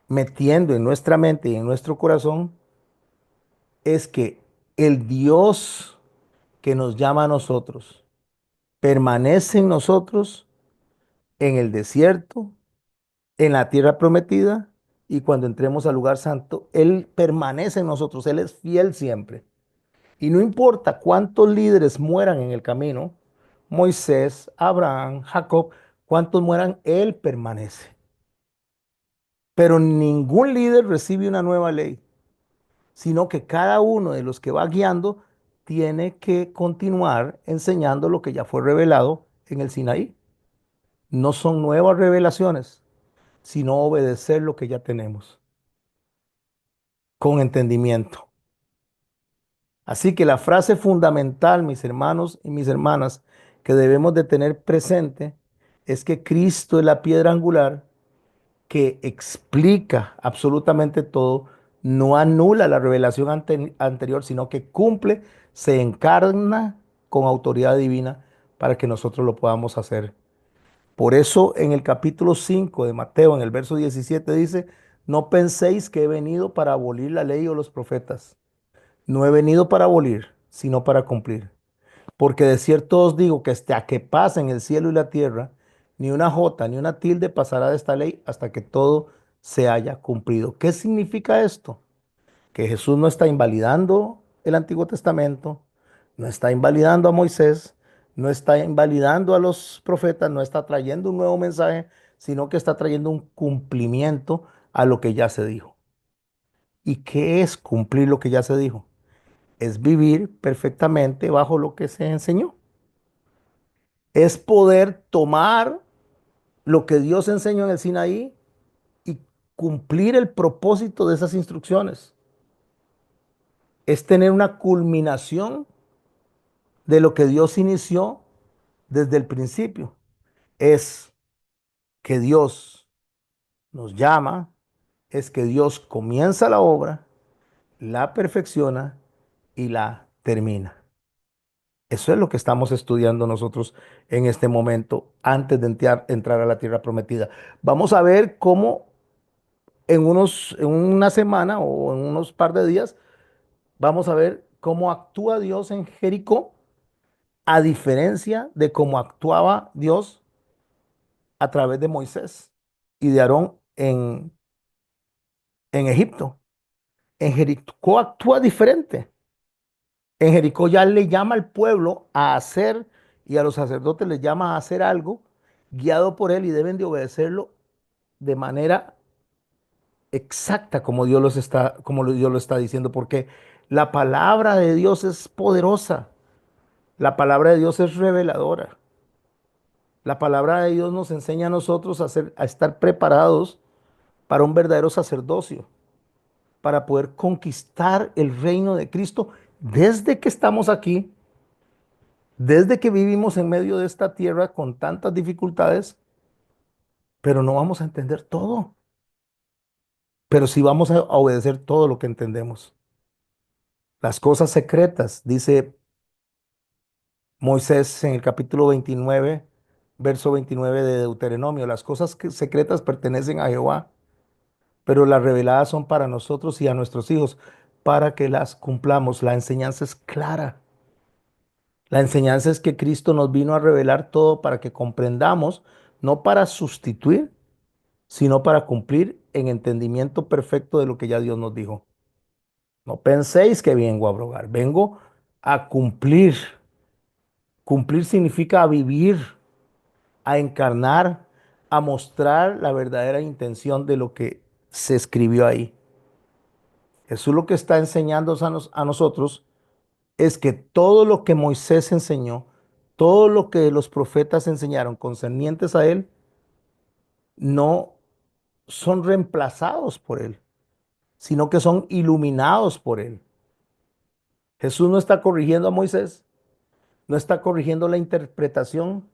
metiendo en nuestra mente y en nuestro corazón es que el Dios que nos llama a nosotros permanece en nosotros en el desierto, en la tierra prometida, y cuando entremos al lugar santo, Él permanece en nosotros, Él es fiel siempre. Y no importa cuántos líderes mueran en el camino, Moisés, Abraham, Jacob, cuántos mueran, Él permanece. Pero ningún líder recibe una nueva ley, sino que cada uno de los que va guiando tiene que continuar enseñando lo que ya fue revelado en el Sinaí. No son nuevas revelaciones, sino obedecer lo que ya tenemos, con entendimiento. Así que la frase fundamental, mis hermanos y mis hermanas, que debemos de tener presente es que Cristo es la piedra angular que explica absolutamente todo, no anula la revelación anterior, sino que cumple, se encarna con autoridad divina para que nosotros lo podamos hacer. Por eso en el capítulo 5 de Mateo, en el verso 17 dice, no penséis que he venido para abolir la ley o los profetas. No he venido para abolir, sino para cumplir. Porque de cierto os digo que hasta que pasen el cielo y la tierra, ni una jota ni una tilde pasará de esta ley hasta que todo se haya cumplido. ¿Qué significa esto? Que Jesús no está invalidando el Antiguo Testamento, no está invalidando a Moisés, no está invalidando a los profetas, no está trayendo un nuevo mensaje, sino que está trayendo un cumplimiento a lo que ya se dijo. ¿Y qué es cumplir lo que ya se dijo? Es vivir perfectamente bajo lo que se enseñó. Es poder tomar lo que Dios enseñó en el Sinaí y cumplir el propósito de esas instrucciones. Es tener una culminación de lo que Dios inició desde el principio. Es que Dios nos llama, es que Dios comienza la obra, la perfecciona y la termina. Eso es lo que estamos estudiando nosotros en este momento antes de entrar a la tierra prometida. Vamos a ver cómo en una semana o en unos par de días, vamos a ver cómo actúa Dios en Jericó, a diferencia de cómo actuaba Dios a través de Moisés y de Aarón en Egipto. En Jericó actúa diferente. En Jericó ya le llama al pueblo a hacer y a los sacerdotes les llama a hacer algo guiado por él y deben de obedecerlo de manera exacta como como Dios lo está diciendo, porque la palabra de Dios es poderosa, la palabra de Dios es reveladora, la palabra de Dios nos enseña a nosotros a estar preparados para un verdadero sacerdocio, para poder conquistar el reino de Cristo desde que estamos aquí, desde que vivimos en medio de esta tierra con tantas dificultades, pero no vamos a entender todo, pero sí vamos a obedecer todo lo que entendemos. Las cosas secretas, dice Moisés en el capítulo 29, verso 29 de Deuteronomio, las cosas secretas pertenecen a Jehová, pero las reveladas son para nosotros y a nuestros hijos, para que las cumplamos. La enseñanza es clara. La enseñanza es que Cristo nos vino a revelar todo para que comprendamos, no para sustituir, sino para cumplir en entendimiento perfecto de lo que ya Dios nos dijo. No penséis que vengo a abrogar, vengo a cumplir Cumplir significa a vivir, a encarnar, a mostrar la verdadera intención de lo que se escribió ahí. Jesús lo que está enseñando a nosotros es que todo lo que Moisés enseñó, todo lo que los profetas enseñaron concernientes a él, no son reemplazados por él, sino que son iluminados por él. Jesús no está corrigiendo a Moisés, no está corrigiendo la interpretación,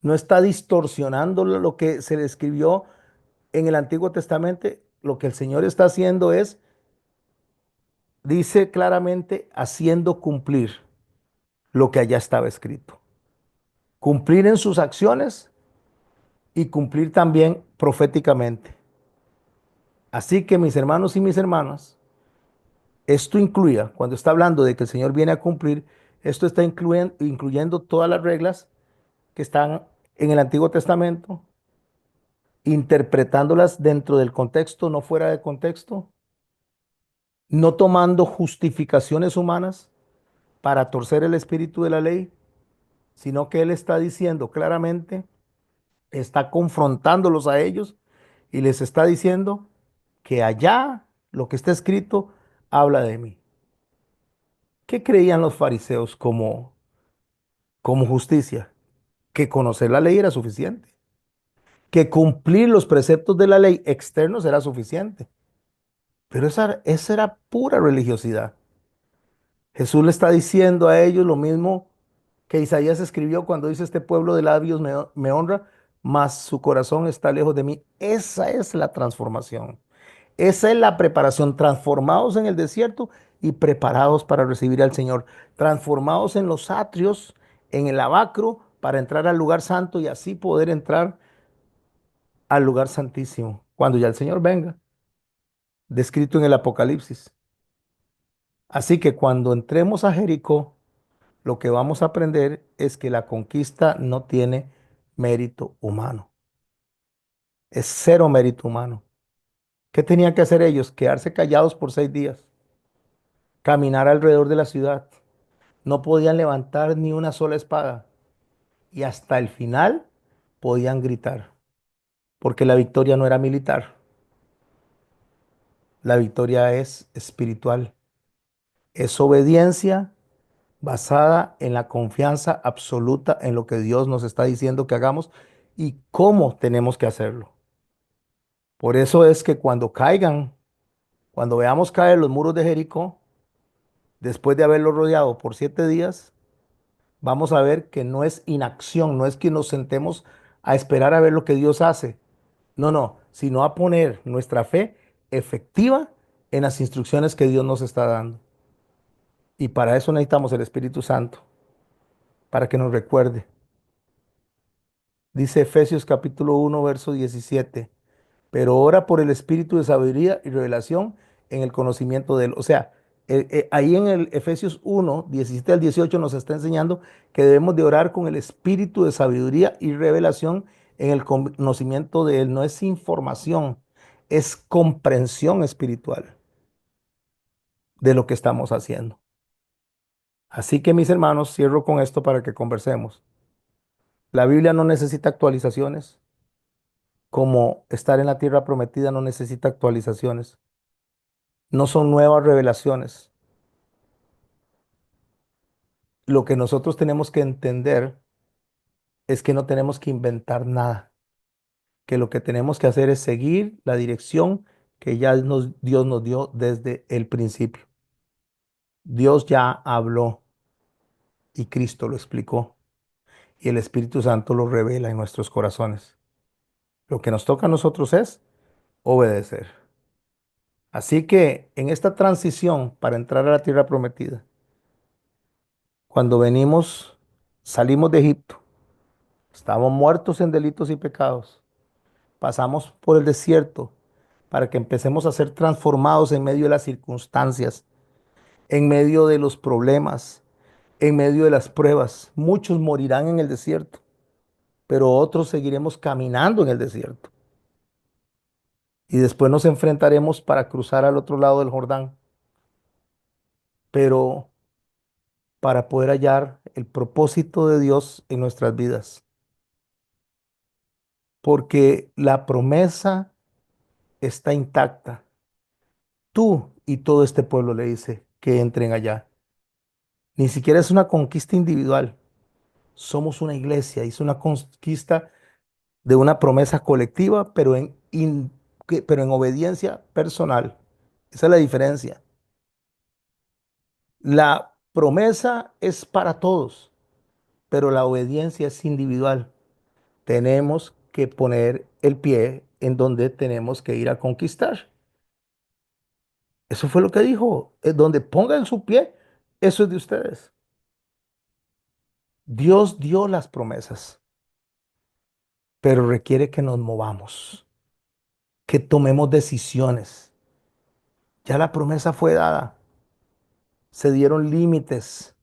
no está distorsionando lo que se le escribió en el Antiguo Testamento. Lo que el Señor está haciendo es, dice claramente, haciendo cumplir lo que allá estaba escrito. Cumplir en sus acciones y cumplir también proféticamente. Así que mis hermanos y mis hermanas, esto incluía, cuando está hablando de que el Señor viene a cumplir, esto está incluyendo todas las reglas que están en el Antiguo Testamento, interpretándolas dentro del contexto, no fuera de contexto, no tomando justificaciones humanas para torcer el espíritu de la ley, sino que Él está diciendo claramente, está confrontándolos a ellos y les está diciendo que allá lo que está escrito habla de mí. ¿Qué creían los fariseos como justicia? Que conocer la ley era suficiente, que cumplir los preceptos de la ley externos era suficiente. Pero esa era pura religiosidad. Jesús le está diciendo a ellos lo mismo que Isaías escribió cuando dice: este pueblo de labios me honra, mas su corazón está lejos de mí. Esa es la transformación. Esa es la preparación. Transformados en el desierto y preparados para recibir al Señor. Transformados en los atrios, en el lavacro, para entrar al lugar santo y así poder entrar al lugar santísimo cuando ya el Señor venga, descrito en el Apocalipsis. Así que cuando entremos a Jericó, lo que vamos a aprender es que la conquista no tiene mérito humano. Es cero mérito humano. ¿Qué tenían que hacer ellos? Quedarse callados por 6 días, caminar alrededor de la ciudad. No podían levantar ni una sola espada y hasta el final podían gritar, porque la victoria no era militar, la victoria es espiritual, es obediencia basada en la confianza absoluta en lo que Dios nos está diciendo que hagamos y cómo tenemos que hacerlo. Por eso es que cuando veamos caer los muros de Jericó, después de haberlo rodeado por 7 días, vamos a ver que no es inacción, no es que nos sentemos a esperar a ver lo que Dios hace. No, no, sino a poner nuestra fe efectiva en las instrucciones que Dios nos está dando. Y para eso necesitamos el Espíritu Santo, para que nos recuerde. Dice Efesios capítulo 1, verso 17. Pero ora por el espíritu de sabiduría y revelación en el conocimiento de él. O sea, ahí en el Efesios 1, 17 al 18 nos está enseñando que debemos de orar con el espíritu de sabiduría y revelación en el conocimiento de él. No es información, es comprensión espiritual de lo que estamos haciendo. Así que mis hermanos, cierro con esto para que conversemos. La Biblia no necesita actualizaciones, como estar en la tierra prometida no necesita actualizaciones. No son nuevas revelaciones. Lo que nosotros tenemos que entender es que no tenemos que inventar nada, que lo que tenemos que hacer es seguir la dirección que ya Dios nos dio desde el principio. Dios ya habló y Cristo lo explicó y el Espíritu Santo lo revela en nuestros corazones. Lo que nos toca a nosotros es obedecer. Así que en esta transición para entrar a la tierra prometida, cuando salimos de Egipto, estábamos muertos en delitos y pecados. Pasamos por el desierto para que empecemos a ser transformados en medio de las circunstancias, en medio de los problemas, en medio de las pruebas. Muchos morirán en el desierto, pero otros seguiremos caminando en el desierto. Y después nos enfrentaremos para cruzar al otro lado del Jordán. Pero para poder hallar el propósito de Dios en nuestras vidas. Porque la promesa está intacta. Tú y todo este pueblo le dice que entren allá. Ni siquiera es una conquista individual. Somos una iglesia, es una conquista de una promesa colectiva, pero en obediencia personal. Esa es la diferencia. La promesa es para todos, pero la obediencia es individual. Tenemos que poner el pie en donde tenemos que ir a conquistar. Eso fue lo que dijo. Donde pongan su pie, eso es de ustedes. Dios dio las promesas, pero requiere que nos movamos, que tomemos decisiones. Ya la promesa fue dada, se dieron límites.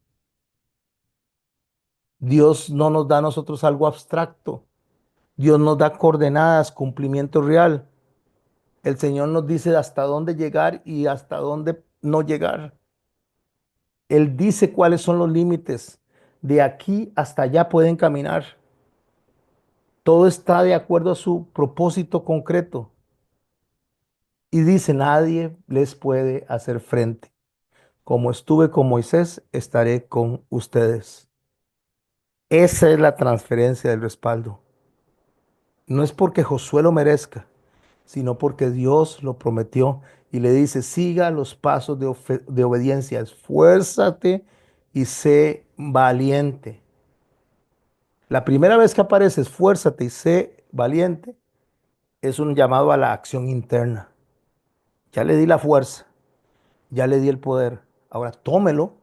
Dios no nos da a nosotros algo abstracto. Dios nos da coordenadas, cumplimiento real. El Señor nos dice hasta dónde llegar y hasta dónde no llegar. Él dice cuáles son los límites. De aquí hasta allá pueden caminar. Todo está de acuerdo a su propósito concreto. Y dice, nadie les puede hacer frente. Como estuve con Moisés, estaré con ustedes. Esa es la transferencia del respaldo. No es porque Josué lo merezca, sino porque Dios lo prometió y le dice, siga los pasos de obediencia, esfuérzate y sé valiente. La primera vez que aparece esfuérzate y sé valiente es un llamado a la acción interna. Ya le di la fuerza, ya le di el poder, ahora tómelo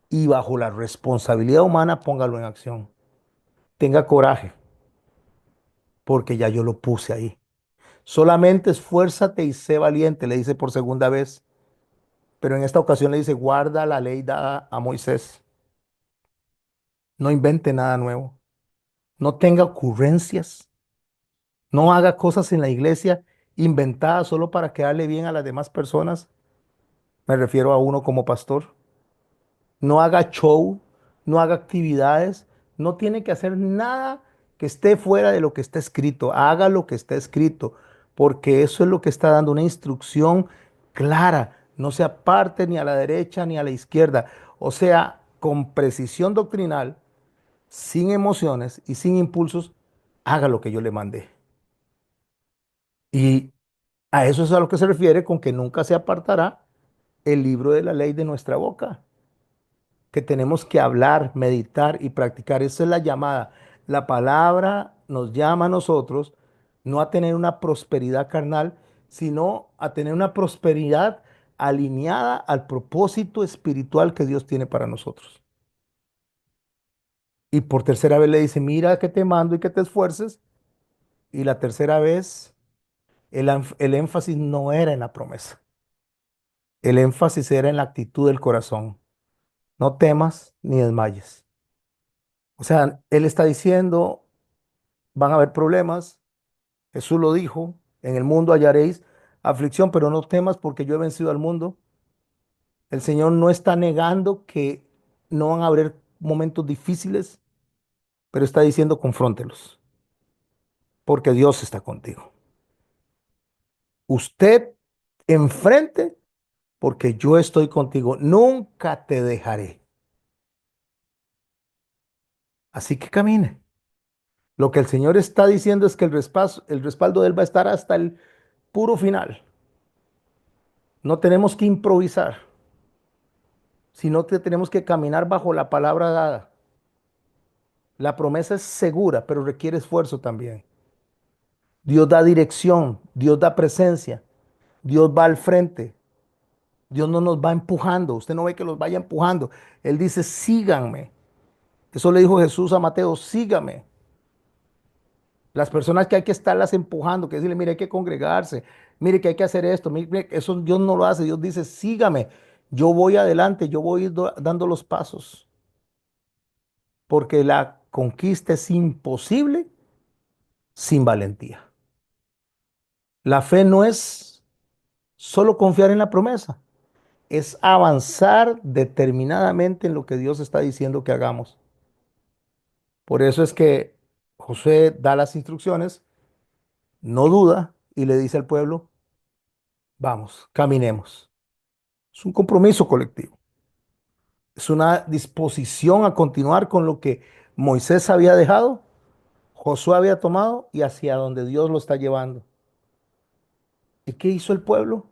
y bajo la responsabilidad humana póngalo en acción. Tenga coraje, porque ya yo lo puse ahí. Solamente esfuérzate y sé valiente, le dice por segunda vez. Pero en esta ocasión le dice, guarda la ley dada a Moisés. No invente nada nuevo. No tenga ocurrencias. No haga cosas en la iglesia inventadas solo para quedarle bien a las demás personas. Me refiero a uno como pastor. No haga show, no haga actividades, no tiene que hacer nada que esté fuera de lo que está escrito. Haga lo que está escrito, porque eso es lo que está dando una instrucción clara. No se aparte ni a la derecha ni a la izquierda. O sea, con precisión doctrinal, sin emociones y sin impulsos, haga lo que yo le mandé. Y a eso es a lo que se refiere con que nunca se apartará el libro de la ley de nuestra boca, que tenemos que hablar, meditar y practicar. Esa es la llamada. La palabra nos llama a nosotros no a tener una prosperidad carnal, sino a tener una prosperidad alineada al propósito espiritual que Dios tiene para nosotros. Y por tercera vez le dice, mira que te mando y que te esfuerces. Y la tercera vez el énfasis no era en la promesa. El énfasis era en la actitud del corazón. No temas ni desmayes. O sea, él está diciendo, van a haber problemas. Jesús lo dijo, en el mundo hallaréis aflicción, pero no temas porque yo he vencido al mundo. El Señor no está negando que no van a haber momentos difíciles, pero está diciendo confróntelos, porque Dios está contigo. Usted enfrente, porque yo estoy contigo. Nunca te dejaré. Así que camine. Lo que el Señor está diciendo es que el respaldo de Él va a estar hasta el puro final. No tenemos que improvisar, sino que tenemos que caminar bajo la palabra dada. La promesa es segura, pero requiere esfuerzo también. Dios da dirección, Dios da presencia, Dios va al frente, Dios no nos va empujando. Usted no ve que los vaya empujando. Él dice, síganme. Eso le dijo Jesús a Mateo, sígame. Las personas que hay que estarlas empujando, que decirle, mire, hay que congregarse, mire que hay que hacer esto, mire, eso Dios no lo hace. Dios dice, sígame, yo voy adelante, yo voy dando los pasos, porque la conquista es imposible sin valentía. La fe no es solo confiar en la promesa, es avanzar determinadamente en lo que Dios está diciendo que hagamos. Por eso es que Josué da las instrucciones, no duda y le dice al pueblo, vamos, caminemos. Es un compromiso colectivo. Es una disposición a continuar con lo que Moisés había dejado, Josué había tomado y hacia donde Dios lo está llevando. ¿Y qué hizo el pueblo?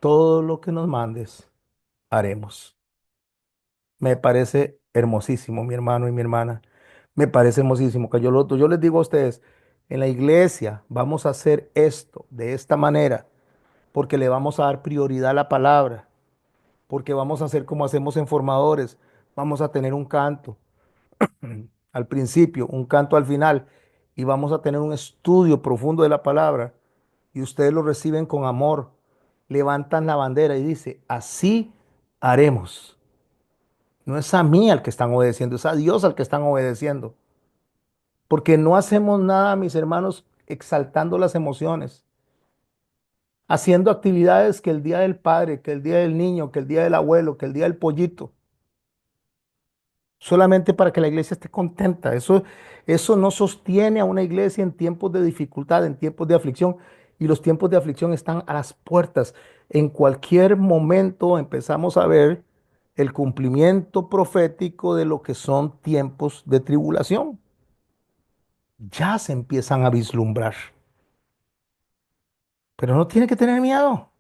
Todo lo que nos mandes, haremos. Me parece hermosísimo, mi hermano y mi hermana. Me parece hermosísimo que yo les digo a ustedes, en la iglesia vamos a hacer esto de esta manera, porque le vamos a dar prioridad a la palabra, porque vamos a hacer como hacemos en formadores, vamos a tener un canto al principio, un canto al final, y vamos a tener un estudio profundo de la palabra, y ustedes lo reciben con amor, levantan la bandera y dice, así haremos. No es a mí al que están obedeciendo, es a Dios al que están obedeciendo. Porque no hacemos nada, mis hermanos, exaltando las emociones, haciendo actividades que el día del padre, que el día del niño, que el día del abuelo, que el día del pollito, solamente para que la iglesia esté contenta. Eso no sostiene a una iglesia en tiempos de dificultad, en tiempos de aflicción. Y los tiempos de aflicción están a las puertas. En cualquier momento empezamos a ver el cumplimiento profético de lo que son tiempos de tribulación. Ya se empiezan a vislumbrar. Pero no tiene que tener miedo.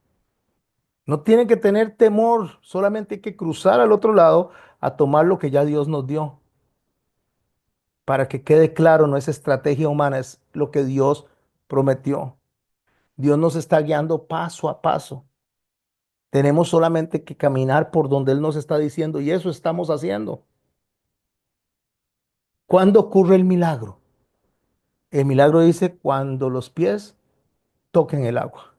No tiene que tener temor. Solamente hay que cruzar al otro lado a tomar lo que ya Dios nos dio. Para que quede claro, no es estrategia humana, es lo que Dios prometió. Dios nos está guiando paso a paso. Tenemos solamente que caminar por donde Él nos está diciendo y eso estamos haciendo. ¿Cuándo ocurre el milagro? El milagro dice cuando los pies toquen el agua.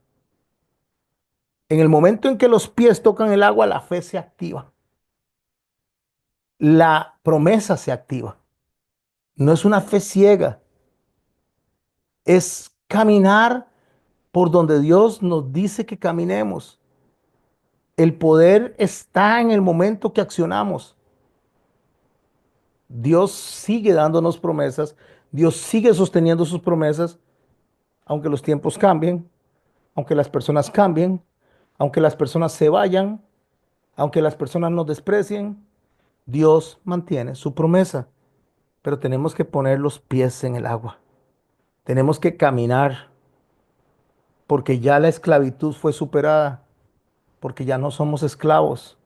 En el momento en que los pies tocan el agua, la fe se activa. La promesa se activa. No es una fe ciega, es caminar por donde Dios nos dice que caminemos. El poder está en el momento que accionamos. Dios sigue dándonos promesas, Dios sigue sosteniendo sus promesas, aunque los tiempos cambien, aunque las personas cambien, aunque las personas se vayan, aunque las personas nos desprecien, Dios mantiene su promesa. Pero tenemos que poner los pies en el agua. Tenemos que caminar porque ya la esclavitud fue superada, porque ya no somos esclavos.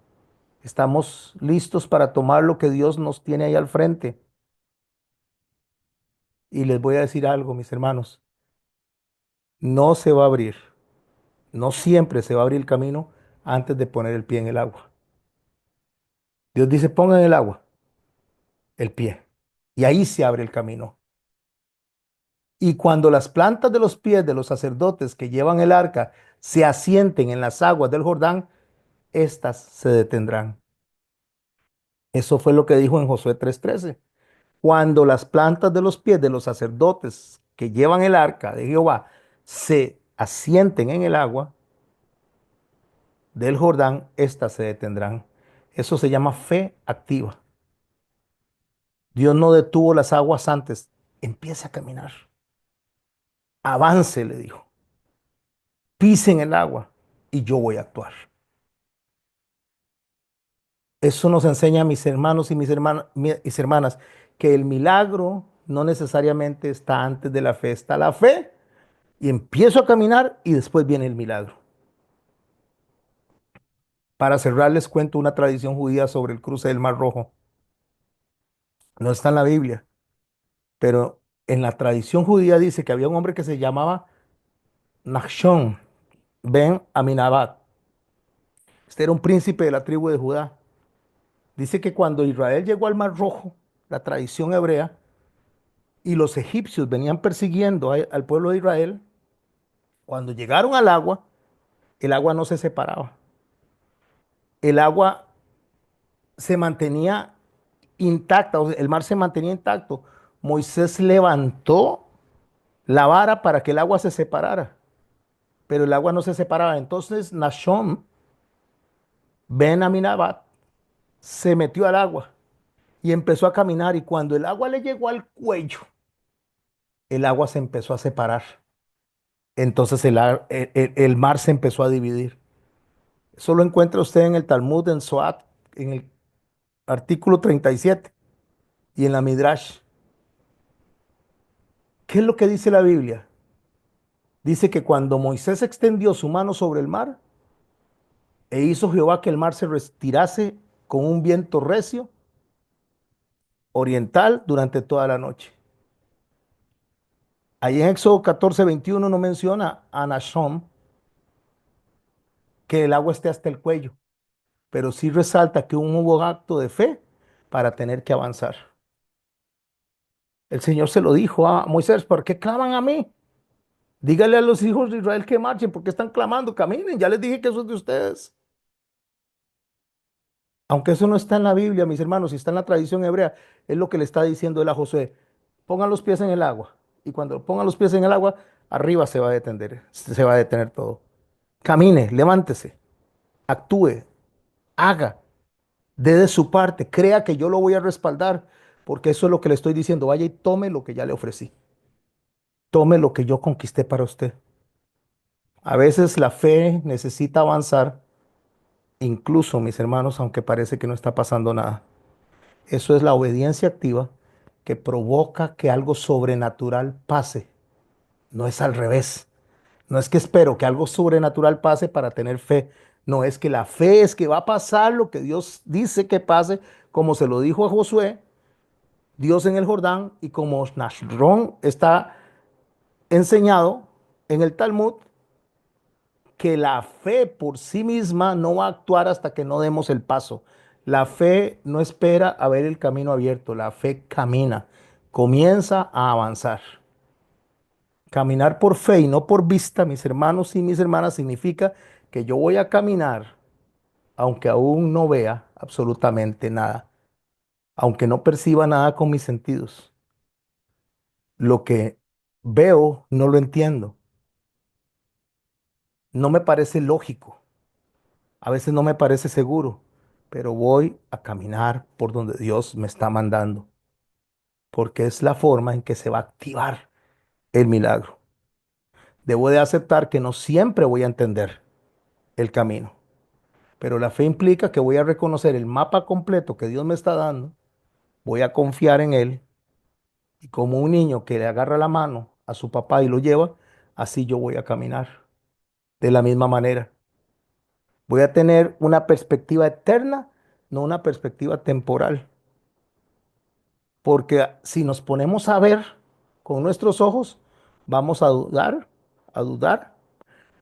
Estamos listos para tomar lo que Dios nos tiene ahí al frente. Y les voy a decir algo, mis hermanos, no se va a abrir, no siempre se va a abrir el camino antes de poner el pie en el agua. Dios dice, pongan en el agua el pie. Y ahí se abre el camino. Y cuando las plantas de los pies de los sacerdotes que llevan el arca se asienten en las aguas del Jordán, éstas se detendrán. Eso fue lo que dijo en Josué 3:13. Cuando las plantas de los pies de los sacerdotes que llevan el arca de Jehová se asienten en el agua del Jordán, éstas se detendrán. Eso se llama fe activa. Dios no detuvo las aguas antes. Empiece a caminar. Avance, le dijo. Pisen el agua y yo voy a actuar. Eso nos enseña a mis hermanos y mis hermanas que el milagro no necesariamente está antes de la fe. Está la fe y empiezo a caminar y después viene el milagro. Para cerrar, les cuento una tradición judía sobre el cruce del Mar Rojo. No está en la Biblia, pero en la tradición judía dice que había un hombre que se llamaba Nachshon ben Aminabad. Este era un príncipe de la tribu de Judá. Dice que cuando Israel llegó al Mar Rojo, la tradición hebrea, y los egipcios venían persiguiendo al pueblo de Israel, cuando llegaron al agua, el agua no se separaba. El agua se mantenía intacta, o sea, el mar se mantenía intacto. Moisés levantó la vara para que el agua se separara, pero el agua no se separaba. Entonces Nashón Ben Aminabad se metió al agua y empezó a caminar y cuando el agua le llegó al cuello, el agua se empezó a separar. Entonces el mar se empezó a dividir. Eso lo encuentra usted en el Talmud, en Soat, en el artículo 37 y en la Midrash. ¿Qué es lo que dice la Biblia? Dice que cuando Moisés extendió su mano sobre el mar e hizo Jehová que el mar se retirase con un viento recio oriental durante toda la noche. Ahí en Éxodo 14:21 no menciona a Nashon, que el agua esté hasta el cuello, pero sí resalta que hubo acto de fe para tener que avanzar. El Señor se lo dijo a Moisés: ¿por qué claman a mí? Dígale a los hijos de Israel que marchen, porque están clamando, caminen, ya les dije que eso es de ustedes. Aunque eso no está en la Biblia, mis hermanos, si está en la tradición hebrea, es lo que le está diciendo él a Josué: pongan los pies en el agua, y cuando pongan los pies en el agua, arriba se va a detener todo. Camine, levántese, actúe, haga, dé de su parte, crea que yo lo voy a respaldar, porque eso es lo que le estoy diciendo: vaya y tome lo que ya le ofrecí, tome lo que yo conquisté para usted. A veces la fe necesita avanzar, incluso, mis hermanos, aunque parece que no está pasando nada. Eso es la obediencia activa que provoca que algo sobrenatural pase. No es al revés. No es que espero que algo sobrenatural pase para tener fe. No, es que la fe es que va a pasar lo que Dios dice que pase, como se lo dijo a Josué, Dios en el Jordán, y como Nashron está enseñado en el Talmud, que la fe por sí misma no va a actuar hasta que no demos el paso. La fe no espera a ver el camino abierto, la fe camina, comienza a avanzar. Caminar por fe y no por vista, mis hermanos y mis hermanas, significa que yo voy a caminar aunque aún no vea absolutamente nada, aunque no perciba nada con mis sentidos. Lo que veo no lo entiendo, no me parece lógico, a veces no me parece seguro, pero voy a caminar por donde Dios me está mandando, porque es la forma en que se va a activar el milagro. Debo de aceptar que no siempre voy a entender el camino, pero la fe implica que voy a reconocer el mapa completo que Dios me está dando, voy a confiar en Él, y como un niño que le agarra la mano a su papá y lo lleva, así yo voy a caminar. De la misma manera, voy a tener una perspectiva eterna, no una perspectiva temporal. Porque si nos ponemos a ver con nuestros ojos, vamos a dudar,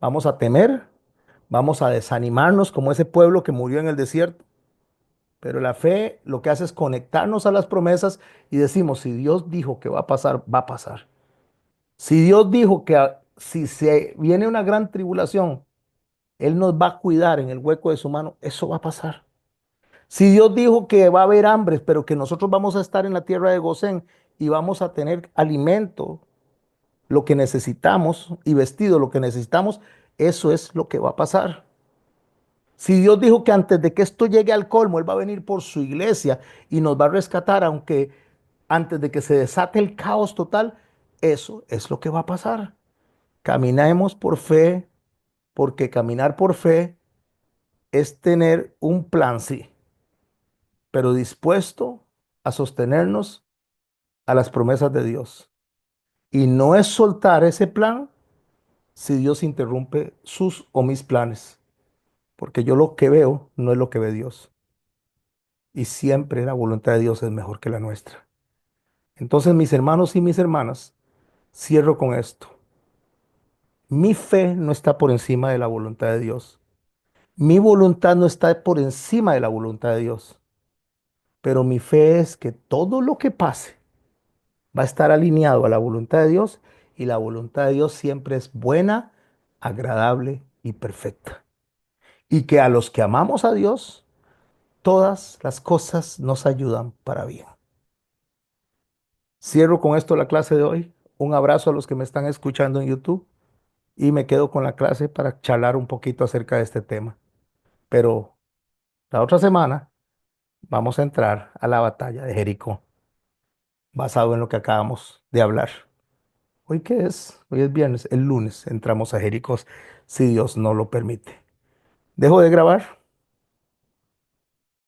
vamos a temer, vamos a desanimarnos como ese pueblo que murió en el desierto. Pero la fe lo que hace es conectarnos a las promesas y decimos: si Dios dijo que va a pasar, va a pasar. Si Dios dijo que si se viene una gran tribulación, Él nos va a cuidar en el hueco de su mano, eso va a pasar. Si Dios dijo que va a haber hambres, pero que nosotros vamos a estar en la tierra de Gosén y vamos a tener alimento, lo que necesitamos, y vestido, lo que necesitamos, eso es lo que va a pasar. Si Dios dijo que antes de que esto llegue al colmo, Él va a venir por su iglesia y nos va a rescatar, aunque antes de que se desate el caos total, eso es lo que va a pasar. Caminemos por fe, porque caminar por fe es tener un plan, sí, pero dispuesto a sostenernos a las promesas de Dios. Y no es soltar ese plan si Dios interrumpe sus o mis planes, porque yo lo que veo no es lo que ve Dios. Y siempre la voluntad de Dios es mejor que la nuestra. Entonces, mis hermanos y mis hermanas, cierro con esto. Mi fe no está por encima de la voluntad de Dios. Mi voluntad no está por encima de la voluntad de Dios. Pero mi fe es que todo lo que pase va a estar alineado a la voluntad de Dios, y la voluntad de Dios siempre es buena, agradable y perfecta. Y que a los que amamos a Dios, todas las cosas nos ayudan para bien. Cierro con esto la clase de hoy. Un abrazo a los que me están escuchando en YouTube y me quedo con la clase para charlar un poquito acerca de este tema. Pero La otra semana vamos a entrar a la batalla de Jericó, basado en lo que acabamos de hablar. ¿Hoy qué es? Hoy es viernes. El lunes entramos a Jericó, si Dios no lo permite. Dejo de grabar